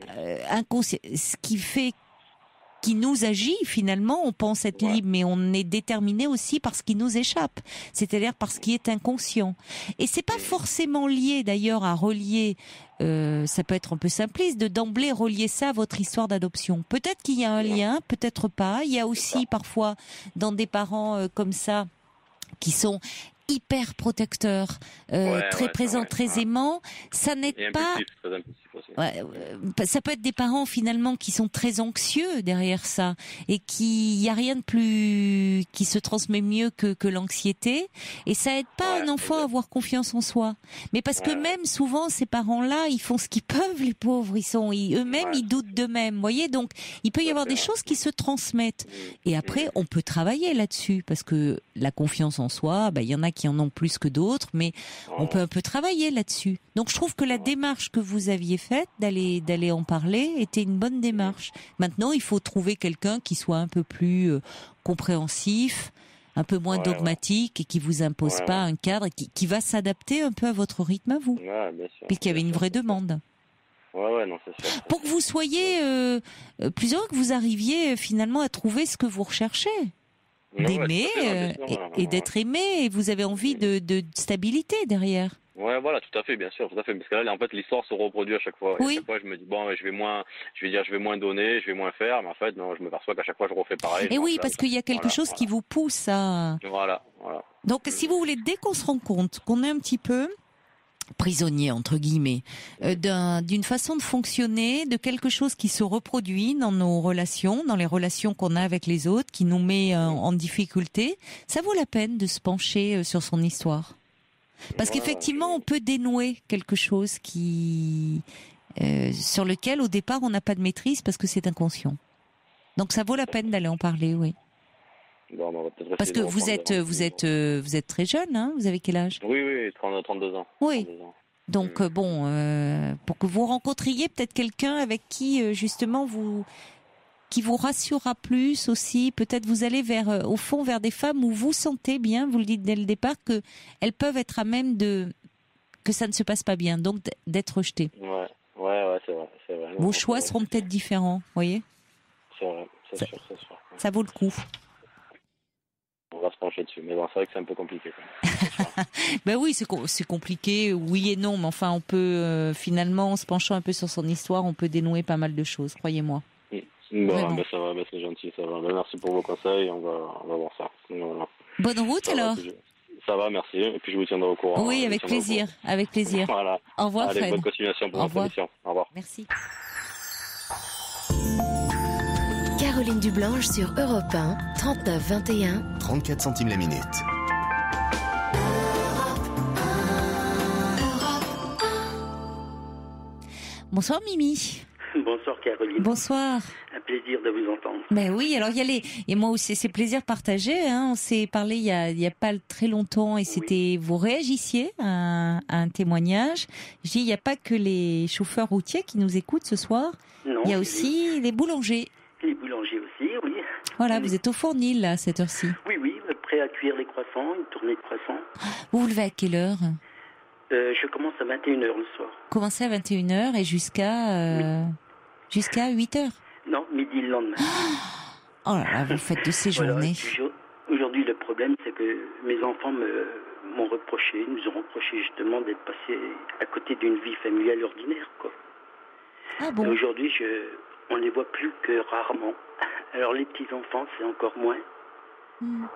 ce qui fait. Qui nous agit finalement, on pense être libre, mais on est déterminé aussi par ce qui nous échappe, c'est-à-dire par ce qui est inconscient. Et c'est pas forcément lié d'ailleurs à relier, ça peut être un peu simpliste, d'emblée relier ça à votre histoire d'adoption. Peut-être qu'il y a un lien, peut-être pas. Il y a aussi parfois dans des parents comme ça qui sont hyper protecteurs, très présents, très aimants. Ça n'aide pas. Ça peut être des parents finalement qui sont très anxieux derrière ça et il y a rien de plus qui se transmet mieux que l'anxiété, et ça aide pas un enfant à avoir confiance en soi. Mais parce que même souvent ces parents-là, ils font ce qu'ils peuvent, les pauvres, eux-mêmes ils doutent d'eux-mêmes, voyez, donc il peut y avoir des choses qui se transmettent, et après on peut travailler là-dessus parce que la confiance en soi, il y en a qui en ont plus que d'autres, mais on peut un peu travailler là-dessus. Donc je trouve que la démarche que vous aviez faite d'aller en parler était une bonne démarche. Maintenant, il faut trouver quelqu'un qui soit un peu plus compréhensif, un peu moins dogmatique, et qui vous impose pas un cadre, qui va s'adapter un peu à votre rythme à vous. Puisqu'il y avait une vraie demande. Non, c'est sûr. Pour que vous soyez plus heureux, que vous arriviez finalement à trouver ce que vous recherchez. D'aimer et d'être aimé, et vous avez envie de stabilité derrière. Ouais, voilà, tout à fait, bien sûr, tout à fait. Parce que là, en fait, l'histoire se reproduit à chaque fois. Oui. À chaque fois, je me dis, je vais moins donner, je vais moins faire, mais en fait, non, je me perçois qu'à chaque fois, je refais pareil. Et oui, parce qu'il y a quelque chose qui vous pousse à... Voilà. Donc, si vous voulez, dès qu'on se rend compte qu'on est un petit peu prisonnier, entre guillemets, d'une façon de fonctionner, de quelque chose qui se reproduit dans nos relations, dans les relations qu'on a avec les autres, qui nous met en difficulté, ça vaut la peine de se pencher sur son histoire. Parce qu'effectivement, on peut dénouer quelque chose sur lequel, au départ, on n'a pas de maîtrise parce que c'est inconscient. Donc, ça vaut la peine d'aller en parler, oui. Parce que vous êtes très jeune, hein? Vous avez quel âge? Oui, 32 ans. Oui. 32 ans. Donc, pour que vous rencontriez peut-être quelqu'un avec qui, justement, qui vous rassurera plus aussi. Peut-être vous allez au fond, vers des femmes où vous sentez bien, vous le dites dès le départ, que elles peuvent être à même que ça ne se passe pas bien, donc d'être rejetées. Ouais, c'est vrai. Vos choix seront peut-être différents, vous voyez? C'est vrai, c'est sûr. Ça vaut le coup. On va se pencher dessus, mais bon, c'est vrai que c'est un peu compliqué. Ben oui, c'est compliqué, oui et non, mais enfin, on peut finalement, en se penchant un peu sur son histoire, on peut dénouer pas mal de choses, croyez-moi. Ça va, c'est gentil, ça va. Merci pour vos conseils, on va voir ça. Voilà. Bonne route alors. Ça va, merci. Et puis je vous tiendrai au courant. Oui, avec plaisir. Voilà. Au revoir, Allez, Fred. bonne continuation pour votre émission. Au revoir. Merci. Caroline Dublanche sur Europe 1, 39 21. 34 centimes la minute. Bonsoir Mimi. Bonsoir Caroline. Bonsoir. Un plaisir de vous entendre. Ben oui, alors et moi aussi c'est plaisir partagé. Hein. On s'est parlé il y a pas très longtemps, et c'était vous réagissiez à un témoignage. Je dis, il n'y a pas que les chauffeurs routiers qui nous écoutent ce soir. Non. Il y a aussi les boulangers. Les boulangers aussi, oui. Voilà, vous êtes au fournil là à cette heure-ci. Oui, prêt à cuire les croissants, une tournée de croissants. Vous vous levez à quelle heure? Je commence à 21h le soir. Commencez à 21h et jusqu'à 8h? Non, midi le lendemain. Oh là là, vous faites de ces journées. Aujourd'hui, le problème, c'est que mes enfants nous ont reproché justement d'être passés à côté d'une vie familiale ordinaire, quoi. Ah bon? Et aujourd'hui, on les voit plus que rarement. Alors les petits-enfants, c'est encore moins.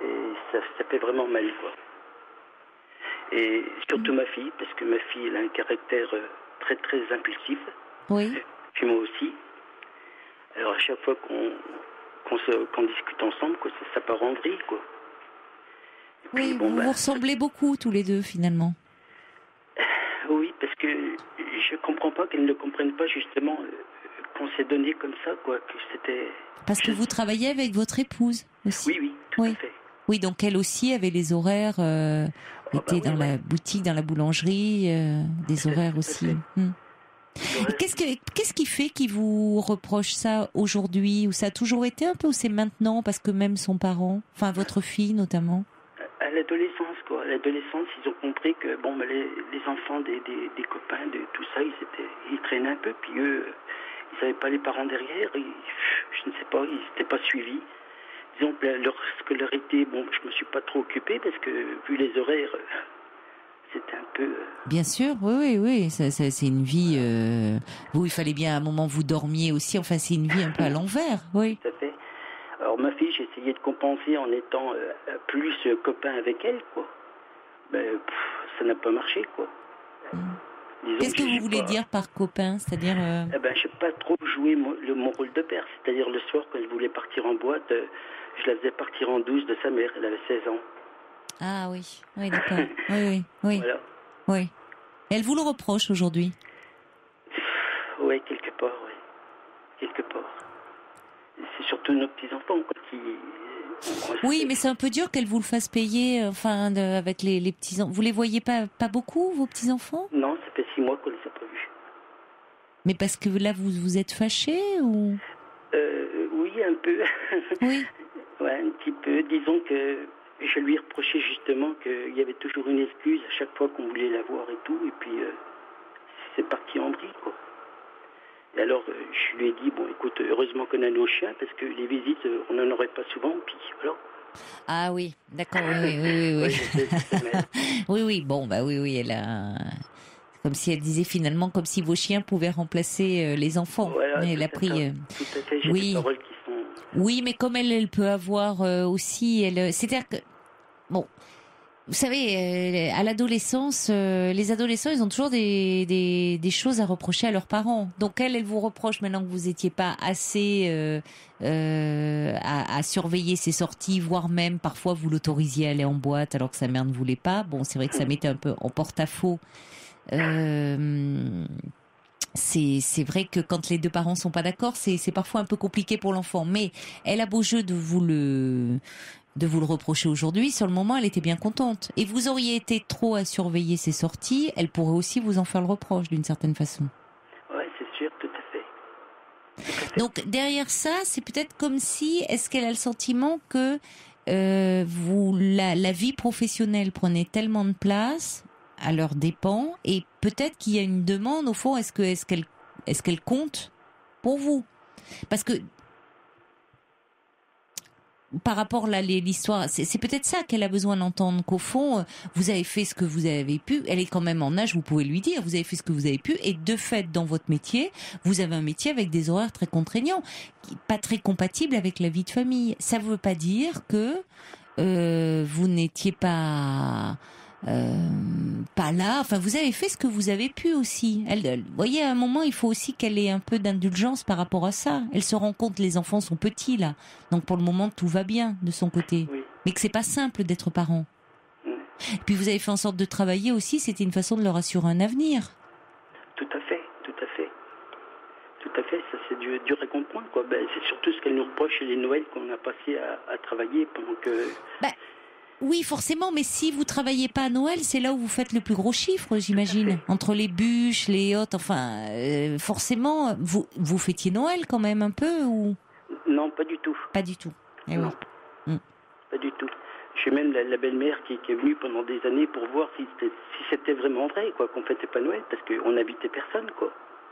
Et ça fait vraiment mal, quoi. Et surtout ma fille, parce que ma fille, elle a un caractère très très impulsif. Oui. Puis moi aussi. Alors à chaque fois qu'on discute ensemble, quoi, ça part en vrille, quoi. Oui, vous ressemblez beaucoup tous les deux finalement. Oui, parce que je comprends pas qu'elles ne comprennent pas justement qu'on s'est donné comme ça, quoi. Que c'était. Parce que vous travaillez avec votre épouse aussi. Oui, tout à fait. Oui, donc elle aussi avait les horaires, était dans la boutique, dans la boulangerie, des horaires aussi. Et qu'est-ce qui fait qu'il vous reproche ça aujourd'hui, ou ça a toujours été un peu, ou c'est maintenant parce que même son parent, enfin votre fille notamment? À l'adolescence, quoi. À l'adolescence, ils ont compris que les enfants des copains, de tout ça, ils traînaient un peu, puis eux, ils n'avaient pas les parents derrière, je ne sais pas, ils n'étaient pas suivis. Disons que leur scolarité, je me suis pas trop occupé parce que vu les horaires, c'était un peu. Bien sûr, oui, c'est une vie. Vous, il fallait bien à un moment vous dormiez aussi. Enfin, c'est une vie un peu à l'envers, oui. Tout à fait. Alors ma fille, j'ai essayé de compenser en étant plus copain avec elle, quoi. Ça n'a pas marché, quoi. Qu'est-ce que vous voulez dire par copain? C'est-à-dire Je n'ai pas trop joué mon rôle de père. C'est-à-dire le soir, quand elle voulait partir en boîte, je la faisais partir en douce de sa mère. Elle avait 16 ans. Ah oui, oui, d'accord. Oui. Voilà. Oui. Elle vous le reproche aujourd'hui? Oui, quelque part, oui. Quelque part. C'est surtout nos petits-enfants qui... Oui, mais c'est un peu dur qu'elle vous le fasse payer, avec les petits-enfants. Vous les voyez pas beaucoup, vos petits-enfants? Non, ça fait 6 mois qu'on ne les a pas vus. Mais parce que là, vous êtes fâché ou? Oui, un peu. Oui. Ouais, un petit peu. Disons que je lui reprochais justement qu'il y avait toujours une excuse à chaque fois qu'on voulait la voir et tout. Et puis, c'est parti en vrille, quoi. Et alors, je lui ai dit, bon, écoute, heureusement qu'on a nos chiens, parce que les visites, on n'en aurait pas souvent, puis voilà. Ah oui, d'accord, oui. Oui, bon, oui, elle a... Comme si elle disait finalement, comme si vos chiens pouvaient remplacer les enfants. Voilà, elle a pris... Tout à fait, j'ai des paroles qui sont... Oui, mais comme elle peut avoir aussi... C'est-à-dire que... Bon... Vous savez, à l'adolescence, les adolescents, ils ont toujours des choses à reprocher à leurs parents. Donc elle vous reproche maintenant que vous n'étiez pas assez à surveiller ses sorties, voire même parfois vous l'autorisiez à aller en boîte alors que sa mère ne voulait pas. Bon, c'est vrai que ça mettait un peu en porte-à-faux. C'est vrai que quand les deux parents sont pas d'accord, c'est parfois un peu compliqué pour l'enfant. Mais elle a beau jeu de vous le reprocher aujourd'hui. Sur le moment, elle était bien contente. Et vous auriez été trop à surveiller ses sorties, elle pourrait aussi vous en faire le reproche d'une certaine façon. Oui, c'est sûr, tout à fait. Donc derrière ça, c'est peut-être comme si, est-ce qu'elle a le sentiment que la vie professionnelle prenait tellement de place à leurs dépens, et peut-être qu'il y a une demande au fond, est-ce qu'elle compte pour vous? Parce que par rapport là l'histoire, c'est peut-être ça qu'elle a besoin d'entendre, qu'au fond vous avez fait ce que vous avez pu. Elle est quand même en âge, vous pouvez lui dire, vous avez fait ce que vous avez pu, et de fait dans votre métier, vous avez un métier avec des horaires très contraignants, pas très compatibles avec la vie de famille. Ça ne veut pas dire que vous n'étiez pas là. Enfin, vous avez fait ce que vous avez pu aussi. Vous voyez, à un moment, il faut aussi qu'elle ait un peu d'indulgence par rapport à ça. Elle se rend compte, les enfants sont petits là, donc pour le moment tout va bien de son côté, oui. Mais que c'est pas simple d'être parent. Et puis vous avez fait en sorte de travailler aussi. C'était une façon de leur assurer un avenir. Tout à fait. Ça c'est dur à comprendre, quoi. C'est surtout ce qu'elle nous reproche les Noëls qu'on a passé à travailler pendant que. Oui, forcément, mais si vous travaillez pas à Noël, c'est là où vous faites le plus gros chiffre, j'imagine. Entre les bûches, les hôtes, forcément, vous fêtiez Noël quand même un peu ou? Non, pas du tout. Pas du tout. Non, pas du tout. J'ai même la belle-mère qui est venue pendant des années pour voir si c'était vraiment vrai, quoi, qu'on fêtait pas Noël, parce qu'on n'habitait personne, quoi.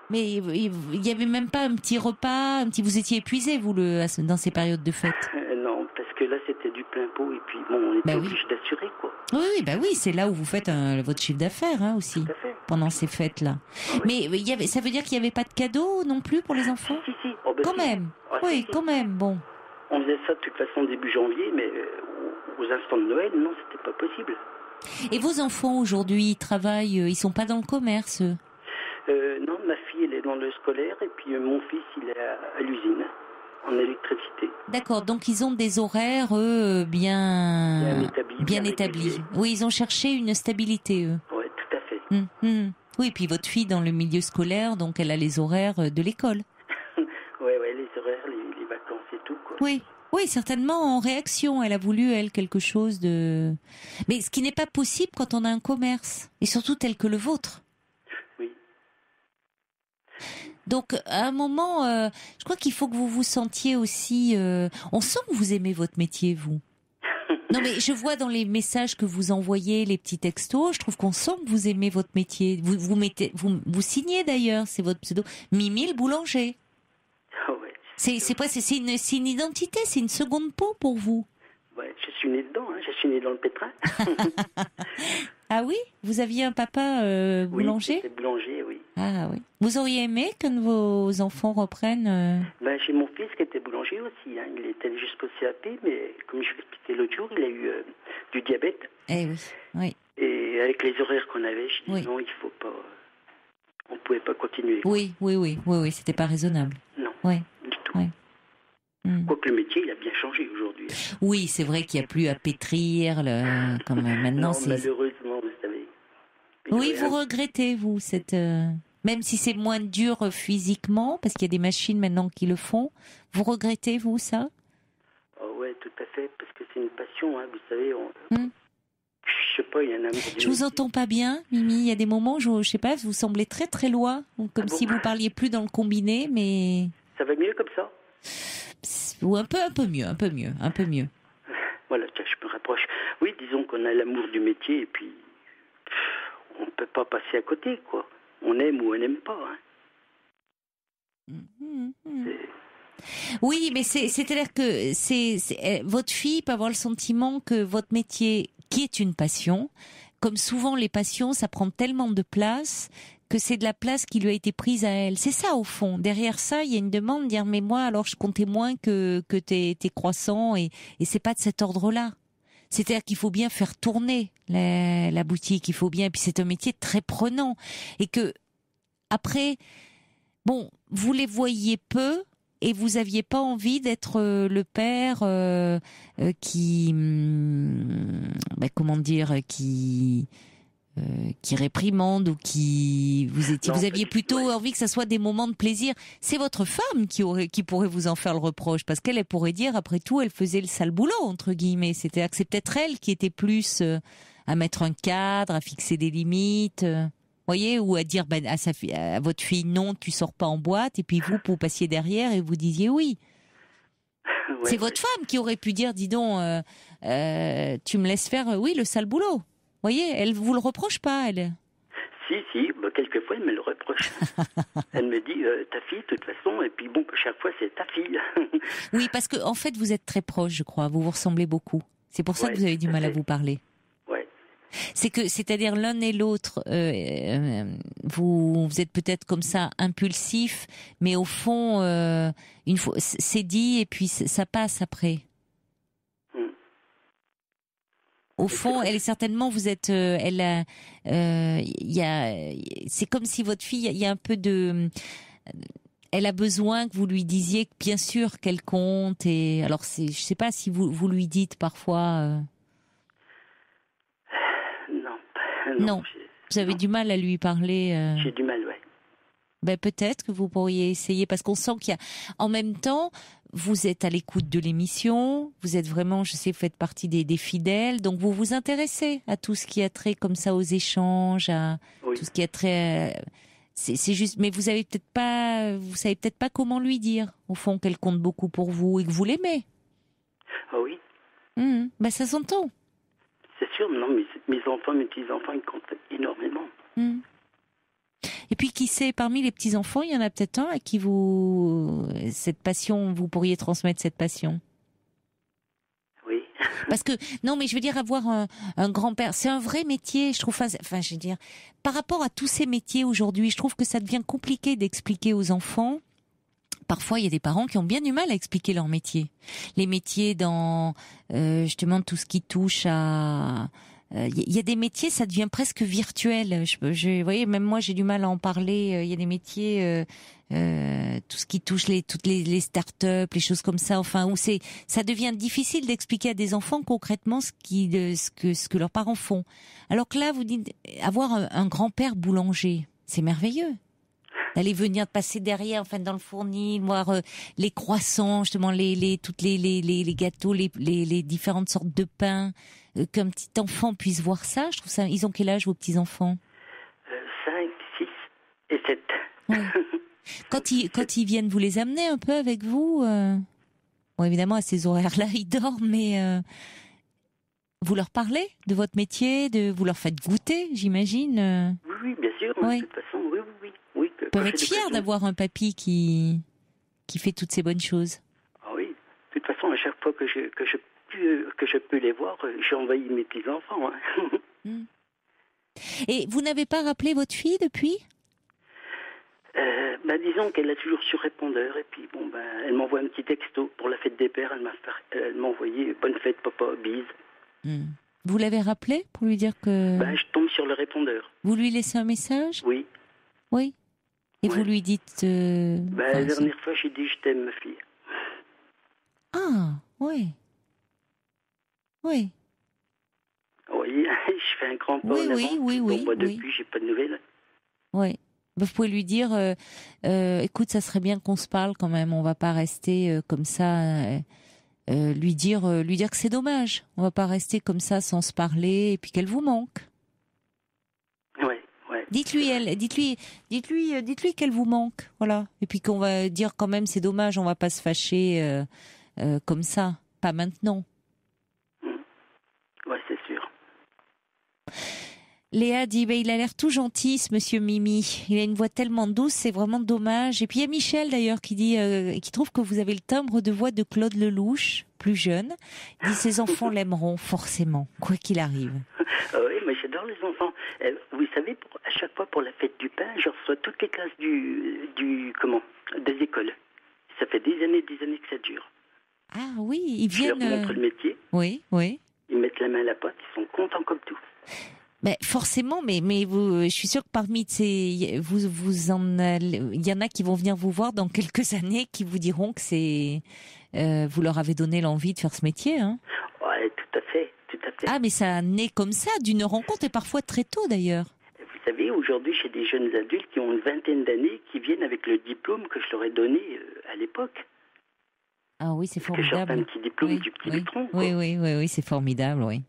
Mais il y avait même pas un petit repas, vous étiez épuisé, vous, dans ces périodes de fête? Non, parce que là, c'était du plein pot, et puis, bon, on était obligé d'assurer, quoi. Oui, c'est là où vous faites votre chiffre d'affaires, aussi, pendant ces fêtes-là. Ah, oui. Mais ça veut dire qu'il n'y avait pas de cadeaux non plus pour les enfants? Si. Quand même. Oui, quand même, bon. On faisait ça de toute façon début janvier, mais aux instants de Noël, non, c'était pas possible. Et vos enfants, aujourd'hui, ils travaillent, ils sont pas dans le commerce? Non, ma fille, elle est dans le scolaire, et puis mon fils, il est à l'usine, en électricité. D'accord, donc ils ont des horaires, bien établis. Oui, ils ont cherché une stabilité, eux. Oui, tout à fait. Oui, puis votre fille, dans le milieu scolaire, donc elle a les horaires de l'école. Oui, les horaires, les vacances et tout, quoi. Oui, certainement en réaction. Elle a voulu, quelque chose de... Mais ce qui n'est pas possible quand on a un commerce, et surtout tel que le vôtre. Oui. Donc, à un moment, je crois qu'il faut que vous vous sentiez aussi... On sent que vous aimez votre métier, vous. Non, mais je vois dans les messages que vous envoyez, les petits textos, je trouve qu'on sent que vous aimez votre métier. Vous signez d'ailleurs, c'est votre pseudo, Mimi le boulanger. Ouais. C'est une identité, c'est une seconde peau pour vous. Ouais, je suis née dedans, je suis née dans le pétrin. Ah oui? Vous aviez un papa boulanger? Oui, c'était boulanger, oui. Ah oui. Vous auriez aimé que vos enfants reprennent J'ai mon fils qui était boulanger aussi. Il était jusqu'au CAP, mais comme je l'expliquais l'autre jour, il a eu du diabète. Eh oui. Et avec les horaires qu'on avait, je dis non, il faut pas. On ne pouvait pas continuer. Oui, c'était pas raisonnable. Non, Ouais. du tout. Ouais. Quoique le métier, il a bien changé aujourd'hui. Oui, c'est vrai qu'il n'y a plus à pétrir, comme maintenant. Non, malheureusement, vous savez. Oui, vous regrettez, vous, même si c'est moins dur physiquement, parce qu'il y a des machines maintenant qui le font, vous regrettez, vous, ça? Oh ouais, tout à fait, parce que c'est une passion, hein, vous savez. Je sais pas, il y en a... Je vous entends pas bien, Mimi. Il y a des moments où, je sais pas, vous semblez très très loin, ou comme si vous parliez plus dans le combiné, mais... Ça va mieux comme ça? Ou un peu mieux. Voilà, tiens, je me rapproche. Oui, disons qu'on a l'amour du métier, et puis... on ne peut pas passer à côté, quoi. On aime ou on n'aime pas, hein. Oui, mais c'est-à-dire que votre fille peut avoir le sentiment que votre métier, qui est une passion, comme souvent les passions, ça prend tellement de place que c'est de la place qui lui a été prise à elle. C'est ça au fond. Derrière ça, il y a une demande de dire mais moi alors je comptais moins que tes croissants et c'est pas de cet ordre-là. C'est-à-dire qu'il faut bien faire tourner la boutique, il faut bien, et puis c'est un métier très prenant et que après, bon, vous les voyiez peu. Et vous aviez pas envie d'être le père qui, comment dire, qui réprimande ou qui vous aviez plutôt envie que ça soit des moments de plaisir. C'est votre femme qui pourrait vous en faire le reproche parce qu'elle pourrait dire après tout elle faisait le sale boulot entre guillemets. C'est-à-dire que c'est peut-être elle qui était plus à mettre un cadre, à fixer des limites. Voyez, ou à dire à votre fille non, tu sors pas en boîte, et puis vous passiez derrière et vous disiez oui. Ouais, c'est votre femme qui aurait pu dire, dis donc, tu me laisses faire, oui, le sale boulot. Voyez, elle vous le reproche pas, elle. Si, quelquefois elle me le reproche. Elle me dit, ta fille, de toute façon, et puis bon, chaque fois c'est ta fille. Oui, parce que en fait, vous êtes très proches, je crois, vous vous ressemblez beaucoup. C'est pour ça que vous avez du mal à vous parler. C'est-à-dire l'un et l'autre, vous êtes peut-être comme ça impulsif, mais au fond, une fois c'est dit et puis ça passe après. Au fond, elle est certainement, vous êtes, c'est comme si votre fille, il y a un peu de, elle a besoin que vous lui disiez que bien sûr qu'elle compte et alors je sais pas si vous lui dites parfois. Non, vous avez du mal à lui parler. J'ai du mal, ouais. Ben peut-être que vous pourriez essayer, parce qu'on sent qu'il y a... En même temps, vous êtes à l'écoute de l'émission, vous êtes vraiment, je sais, vous faites partie des fidèles, donc vous vous intéressez à tout ce qui a trait comme ça aux échanges, à tout ce qui a trait... C'est juste, mais vous savez peut-être pas comment lui dire, au fond, qu'elle compte beaucoup pour vous et que vous l'aimez. Ah oui. Ben ça s'entend. C'est sûr, non, mes enfants, mes petits-enfants, ils comptent énormément. Et puis, qui sait, parmi les petits-enfants, il y en a peut-être un à qui cette passion, vous pourriez transmettre cette passion. Oui. Parce que, non, mais je veux dire, avoir un grand-père, c'est un vrai métier, je trouve, enfin, je veux dire, par rapport à tous ces métiers aujourd'hui, je trouve que ça devient compliqué d'expliquer aux enfants. Parfois, il y a des parents qui ont bien du mal à expliquer leur métier. Les métiers dans, justement, tout ce qui touche à... Il y a des métiers, ça devient presque virtuel. Vous voyez, même moi, j'ai du mal à en parler. Il y a des métiers, tout ce qui touche toutes les start-up, les choses comme ça, enfin, où ça devient difficile d'expliquer à des enfants concrètement ce que leurs parents font. Alors que là, vous dites, avoir un grand-père boulanger, c'est merveilleux. D'aller venir passer derrière, enfin dans le fournil, voir les croissants, justement toutes les gâteaux, les différentes sortes de pain, qu'un petit enfant puisse voir ça. Je trouve ça. Ils ont quel âge vos petits enfants? 5, 6 et 7. Ouais. Quand ils viennent, vous les amenez un peu avec vous. Bon, évidemment à ces horaires-là, ils dorment, mais vous leur parlez de votre métier, vous leur faites goûter, j'imagine. Oui, bien sûr. Oui. De toute façon, oui. Ils peuvent être fiers d'avoir un papy qui fait toutes ces bonnes choses. Ah oui. De toute façon, à chaque fois que je peux les voir, j'ai envahi mes petits-enfants. Hein. Et vous n'avez pas rappelé votre fille depuis? Disons qu'elle a toujours sur répondeur. Et puis, elle m'envoie un petit texto pour la fête des pères. Elle m'a envoyé « Bonne fête, papa, bise ». Vous l'avez rappelé pour lui dire que... Je tombe sur le répondeur. Vous lui laissez un message? Oui. Oui. Et Ouais. vous lui dites... La dernière fois, j'ai dit je t'aime, ma fille. Ah, oui. Oui. Vous voyez, je fais un grand pas Oui, en oui, avant. oui, Bon, oui, moi, oui. depuis, j'ai pas de nouvelles. Oui. Vous pouvez lui dire, écoute, ça serait bien qu'on se parle quand même. On va pas rester comme ça. Lui dire que c'est dommage. On va pas rester comme ça sans se parler et puis qu'elle vous manque. Ouais. Dites-lui qu'elle vous manque. Voilà. Et puis qu'on va dire quand même, c'est dommage. On va pas se fâcher comme ça. Pas maintenant. Ouais, c'est sûr. Léa dit, il a l'air tout gentil, ce monsieur Mimi. Il a une voix tellement douce, c'est vraiment dommage. Et puis il y a Michel d'ailleurs qui dit, qui trouve que vous avez le timbre de voix de Claude Lelouch, plus jeune. Il dit, ses enfants l'aimeront forcément, quoi qu'il arrive. Oui, mais j'adore les enfants. Vous savez, à chaque fois pour la fête du pain, je reçois toutes les classes des écoles. Ça fait des années que ça dure. Ah oui, ils viennent. Je leur montre le métier. Oui. Ils mettent la main à la pâte, ils sont contents comme tout. Mais forcément, mais vous, je suis sûre que parmi ces, il y en a qui vont venir vous voir dans quelques années, qui vous diront que vous leur avez donné l'envie de faire ce métier, hein. Ouais, tout à fait. Ah, mais ça naît comme ça, d'une rencontre, et parfois très tôt d'ailleurs. Vous savez, aujourd'hui, j'ai des jeunes adultes qui ont une vingtaine d'années qui viennent avec le diplôme que je leur ai donné à l'époque. Ah oui, c'est formidable. Que je sorte un petit diplôme du petit Lutron. Oui, c'est formidable, oui.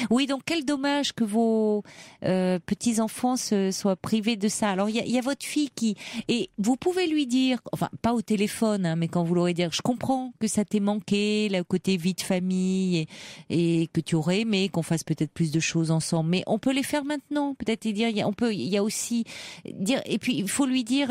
Oui, donc quel dommage que vos petits-enfants soient privés de ça. Alors, il y a votre fille qui... Et vous pouvez lui dire, enfin, pas au téléphone, hein, mais quand vous l'aurez dire, je comprends que ça t'ait manqué, le côté vie de famille, et que tu aurais aimé qu'on fasse peut-être plus de choses ensemble. Mais on peut les faire maintenant, peut-être, et dire, il y a aussi... dire. Et puis, il faut lui dire,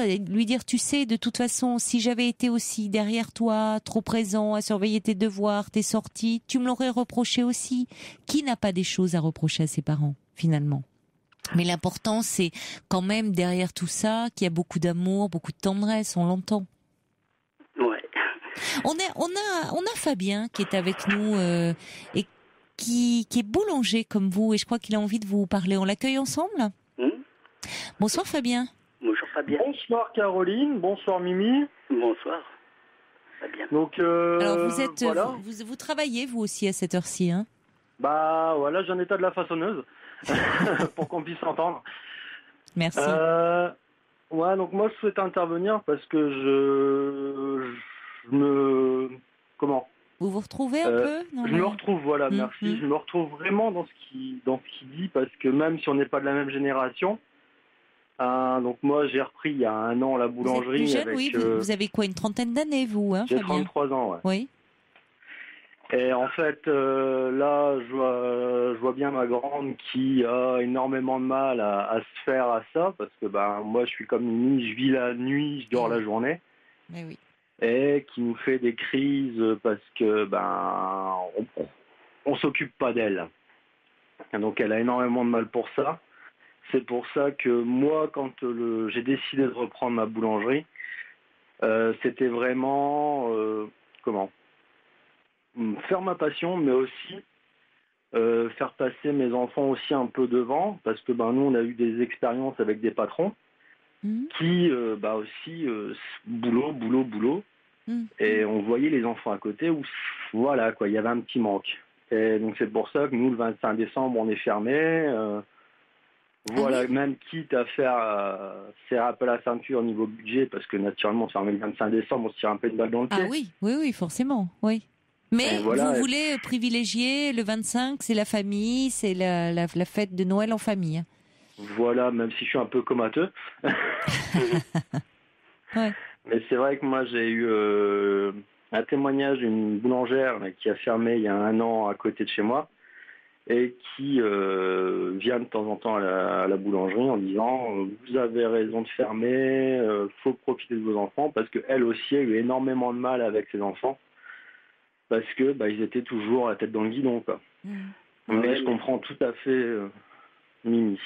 tu sais, de toute façon, si j'avais été aussi derrière toi, trop présent, à surveiller tes devoirs, tes sorties, tu me l'aurais reproché aussi. Qui n'a pas des choses à reprocher à ses parents, finalement. Mais l'important, c'est quand même derrière tout ça qu'il y a beaucoup d'amour, beaucoup de tendresse, on l'entend. Ouais. On a Fabien qui est avec nous et qui est boulanger comme vous, et je crois qu'il a envie de vous parler. On l'accueille ensemble ? Bonsoir Fabien. Bonjour Fabien. Bonsoir Caroline, bonsoir Mimi. Bonsoir Fabien. Donc alors vous êtes voilà. vous travaillez vous aussi à cette heure-ci, hein ? Bah voilà, j'ai un état de la façonneuse pour qu'on puisse s'entendre. Merci. Ouais, donc moi je souhaite intervenir parce que je me... Comment ? Vous vous retrouvez un peu ? Je me retrouve, voilà, merci. Je me retrouve vraiment dans ce qu'il dit, parce que même si on n'est pas de la même génération, donc moi j'ai repris il y a 1 an la boulangerie. Vous êtes plus jeune, avec, oui, vous avez quoi, une trentaine d'années vous, hein, j'ai Fabien ? 33 ans, ouais. Oui. Et en fait, là, je vois bien ma grande qui a énormément de mal à se faire à ça, parce que moi, je suis comme Mimi, je vis la nuit, je dors la journée. Mais oui. Et qui nous fait des crises parce que on s'occupe pas d'elle. Et donc, elle a énormément de mal pour ça. C'est pour ça que moi, quand j'ai décidé de reprendre ma boulangerie, c'était vraiment faire ma passion, mais aussi faire passer mes enfants aussi un peu devant, parce que nous on a eu des expériences avec des patrons qui aussi boulot, et on voyait les enfants à côté où voilà quoi, il y avait un petit manque. Et donc c'est pour ça que nous le 25 décembre on est fermé. Voilà, même quitte à faire serrer un peu la ceinture au niveau budget, parce que naturellement, fermer le 25 décembre, on se tire un peu une balle dans le pied. Ah oui, forcément, oui. Mais voilà, vous voulez privilégier le 25, c'est la famille, c'est la fête de Noël en famille. Voilà, même si je suis un peu comateux. Ouais. Mais c'est vrai que moi, j'ai eu un témoignage d'une boulangère qui a fermé il y a 1 an à côté de chez moi, et qui vient de temps en temps à la boulangerie en disant vous avez raison de fermer, faut profiter de vos enfants, parce qu'elle aussi a eu énormément de mal avec ses enfants, parce que ils étaient toujours la tête dans le guidon, quoi. Mais je comprends tout à fait Mimi.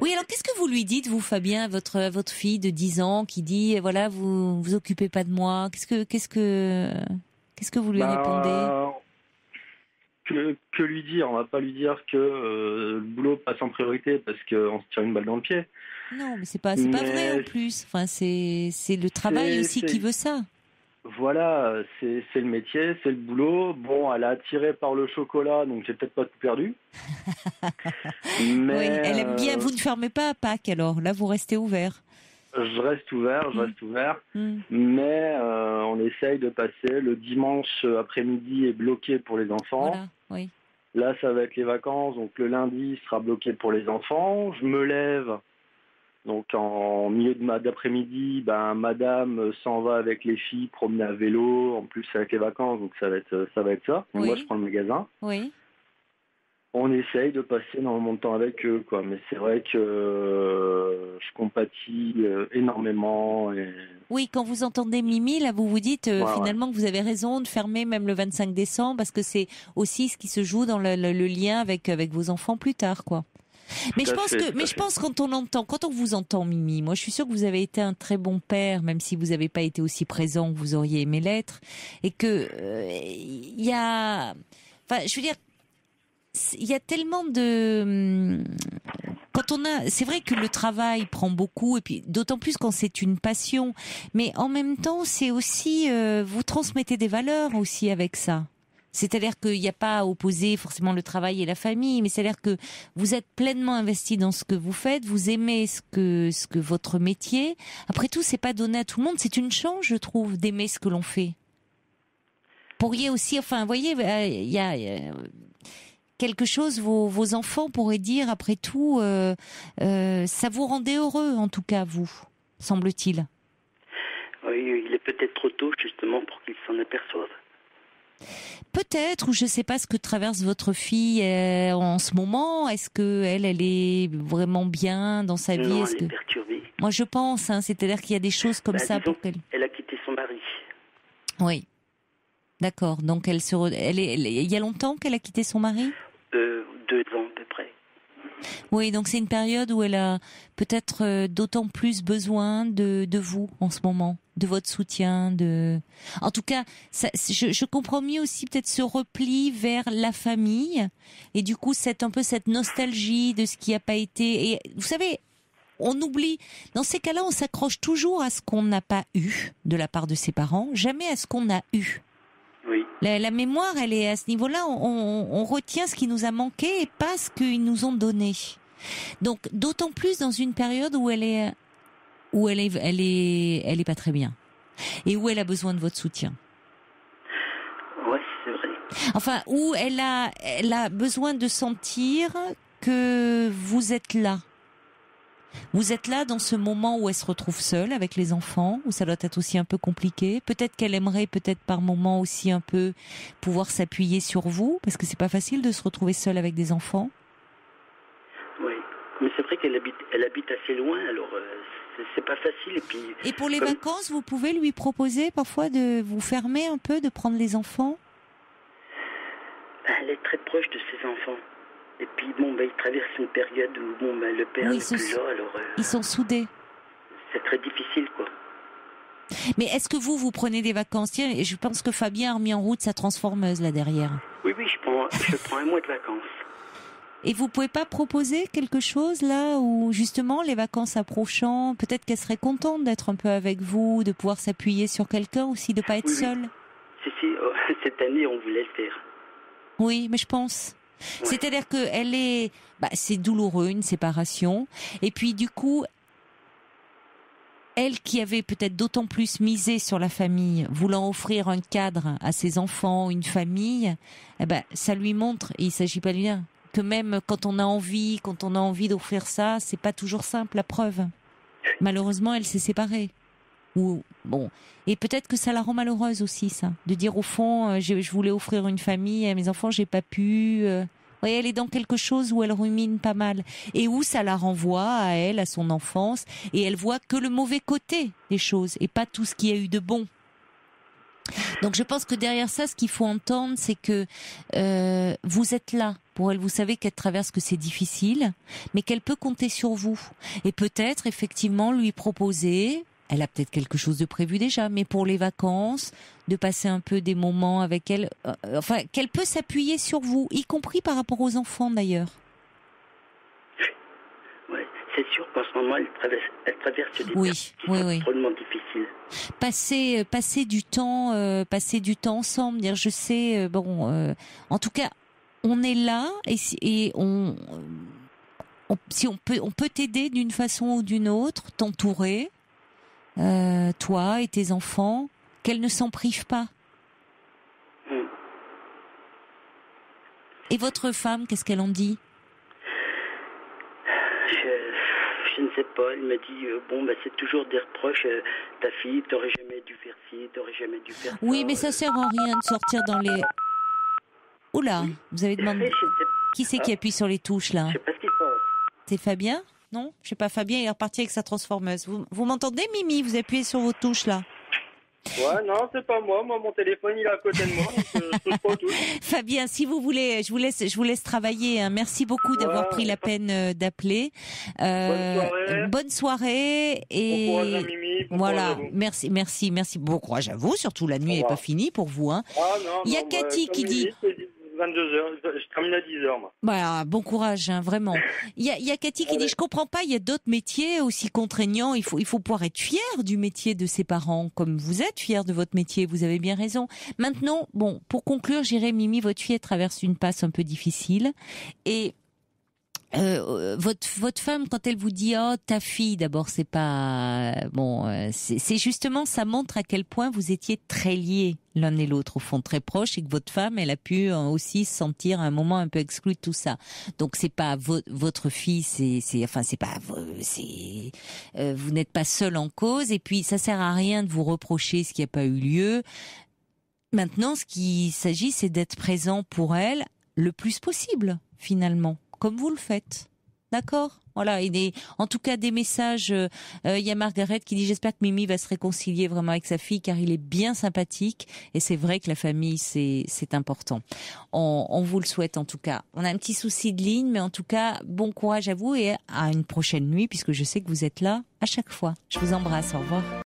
Oui, alors qu'est-ce que vous lui dites, vous, Fabien, à votre fille de 10 ans qui dit voilà, vous vous occupez pas de moi, qu'est-ce que vous lui répondez? Que lui dire? On va pas lui dire que le boulot passe en priorité parce qu'on se tire une balle dans le pied. Non, mais c'est pas vrai en plus. Enfin, c'est le travail aussi qui veut ça. Voilà, c'est le métier, c'est le boulot. Bon, elle est attirée par le chocolat, donc j'ai peut-être pas tout perdu. Mais oui, elle aime bien. Vous ne fermez pas à Pâques, alors là, vous restez ouvert. Je reste ouvert. Mais on essaye de passer. Le dimanche après-midi est bloqué pour les enfants. Voilà, oui. Là, ça va être les vacances, donc le lundi sera bloqué pour les enfants. Je me lève. Donc en milieu d'après-midi, madame s'en va avec les filles promener à vélo, en plus avec les vacances, donc ça va être ça. Et moi je prends le magasin. Oui. On essaye de passer énormément de temps avec eux, quoi. Mais c'est vrai que je compatis énormément. Oui, quand vous entendez Mimi, là vous vous dites finalement que vous avez raison de fermer même le 25 décembre parce que c'est aussi ce qui se joue dans le lien avec vos enfants plus tard, quoi. Mais je pense quand on vous entend, Mimi, moi je suis sûre que vous avez été un très bon père, même si vous n'avez pas été aussi présent que vous auriez aimé l'être, et que il y a tellement de c'est vrai que le travail prend beaucoup, et puis d'autant plus quand c'est une passion, mais en même temps c'est aussi vous transmettez des valeurs aussi avec ça. C'est-à-dire qu'il n'y a pas à opposer forcément le travail et la famille, mais c'est-à-dire que vous êtes pleinement investi dans ce que vous faites, vous aimez ce que votre métier. Après tout, c'est pas donné à tout le monde. C'est une chance, je trouve, d'aimer ce que l'on fait. Pourriez aussi, enfin, vous voyez, il y a quelque chose. Vos enfants pourraient dire, après tout, ça vous rendait heureux, en tout cas, vous, semble-t-il. Oui, il est peut-être trop tôt justement pour qu'ils s'en aperçoivent. Peut-être, ou je ne sais pas ce que traverse votre fille en ce moment. Est-ce que elle est vraiment bien dans sa vie? Non, elle est perturbée. Moi, je pense, c'est-à-dire qu'il y a des choses comme ça pour qu'elle. Elle a quitté son mari. Oui, d'accord. Donc il y a longtemps qu'elle a quitté son mari? 2 ans à peu près. Oui, donc c'est une période où elle a peut-être d'autant plus besoin de vous en ce moment, de votre soutien. En tout cas, je comprends mieux aussi peut-être ce repli vers la famille et du coup cette nostalgie de ce qui n'a pas été. Et vous savez, on oublie. Dans ces cas-là, on s'accroche toujours à ce qu'on n'a pas eu de la part de ses parents, jamais à ce qu'on a eu. Oui. La mémoire, elle est à ce niveau-là, on retient ce qui nous a manqué et pas ce qu'ils nous ont donné. Donc, d'autant plus dans une période où elle est pas très bien et où elle a besoin de votre soutien. Ouais, c'est vrai. Enfin, où elle a besoin de sentir que vous êtes là. Vous êtes là dans ce moment où elle se retrouve seule avec les enfants, où ça doit être aussi un peu compliqué. Peut-être qu'elle aimerait peut-être par moment aussi un peu pouvoir s'appuyer sur vous, parce que c'est pas facile de se retrouver seule avec des enfants. Oui, mais c'est vrai qu'elle habite assez loin, alors c'est pas facile. Et pour les vacances, vous pouvez lui proposer parfois de vous fermer un peu, de prendre les enfants? Elle est très proche de ses enfants. Et puis, ils traversent une période où le père n'est plus là, alors... Ils sont soudés. C'est très difficile, quoi. Mais est-ce que vous prenez des vacances? Tiens, je pense que Fabien a remis en route sa transformeuse, là, derrière. Oui, je prends un mois de vacances. Et vous pouvez pas proposer quelque chose, là, où, justement, les vacances approchant, peut-être qu'elle serait contente d'être un peu avec vous, de pouvoir s'appuyer sur quelqu'un aussi, de pas être seule? Si, cette année, on voulait le faire. Oui, mais je pense... Ouais. C'est-à-dire que c'est douloureux, une séparation. Et puis du coup, elle qui avait peut-être d'autant plus misé sur la famille, voulant offrir un cadre à ses enfants, une famille, ça lui montre, et il s'agit pas de rien, que même quand on a envie d'offrir ça, c'est pas toujours simple, la preuve. Malheureusement, elle s'est séparée. Et peut-être que ça la rend malheureuse aussi, ça, de dire au fond, je voulais offrir une famille à mes enfants, j'ai pas pu. Oui, elle est dans quelque chose où elle rumine pas mal et où ça la renvoie à elle, à son enfance, et elle voit que le mauvais côté des choses et pas tout ce qu'il y a eu de bon. Donc je pense que derrière ça, ce qu'il faut entendre, c'est que vous êtes là pour elle. Vous savez qu'elle traverse, que c'est difficile, mais qu'elle peut compter sur vous et peut-être effectivement lui proposer. Elle a peut-être quelque chose de prévu déjà, mais pour les vacances, de passer un peu des moments avec elle, qu'elle peut s'appuyer sur vous, y compris par rapport aux enfants d'ailleurs. Ouais, c'est sûr qu'en ce moment, elle traverse des périodes qui sont drôlement difficiles. Passer du temps ensemble. Dire, je sais, en tout cas, on est là et si on peut t'aider d'une façon ou d'une autre, t'entourer, toi et tes enfants, qu'elles ne s'en privent pas. Et votre femme, qu'est-ce qu'elle en dit? Je ne sais pas, elle me dit, c'est toujours des reproches, ta fille, t'aurais jamais dû faire ci, t'aurais jamais dû faire ça. Oui, mais ça sert à rien de sortir dans les... Oula, vous avez demandé... Qui c'est qui appuie sur les touches, là? Je sais pas ce qu'il faut. C'est Fabien? Non? Je sais pas, Fabien, il est reparti avec sa transformeuse. Vous m'entendez, Mimi? Vous appuyez sur vos touches, là. Ouais, non, c'est pas moi. Moi, mon téléphone, il est à côté de moi. Donc je touche pas aux touches. Fabien, si vous voulez, je vous laisse travailler. Hein. Merci beaucoup d'avoir pris la peine d'appeler. Bonne soirée. Et bon courage à Mimi. Voilà. Merci. Bon courage à vous. Surtout la nuit n'est pas finie pour vous. Hein. Il y a Cathy qui dit. 22h, je termine à 10h, moi. Voilà, bon courage, hein, vraiment. Il y a Cathy qui dit, je comprends pas, il y a d'autres métiers aussi contraignants, il faut pouvoir être fier du métier de ses parents, comme vous êtes fier de votre métier, vous avez bien raison. Maintenant, pour conclure, Mimi, votre fille, elle traverse une passe un peu difficile, et votre femme, quand elle vous dit ta fille, d'abord c'est pas c'est justement, ça montre à quel point vous étiez très liés l'un et l'autre au fond, très proches, et que votre femme, elle a pu aussi se sentir à un moment un peu exclue de tout ça. Donc c'est pas votre fille, vous n'êtes pas seul en cause, et puis ça sert à rien de vous reprocher ce qui n'a pas eu lieu. Maintenant, ce qu'il s'agit, c'est d'être présent pour elle le plus possible, finalement. Comme vous le faites. D'accord? Voilà. En tout cas, des messages. Il y a Margaret qui dit, j'espère que Mimi va se réconcilier vraiment avec sa fille, car il est bien sympathique. Et c'est vrai que la famille, c'est important. On vous le souhaite, en tout cas. On a un petit souci de ligne, mais en tout cas, bon courage à vous et à une prochaine nuit, puisque je sais que vous êtes là à chaque fois. Je vous embrasse. Au revoir.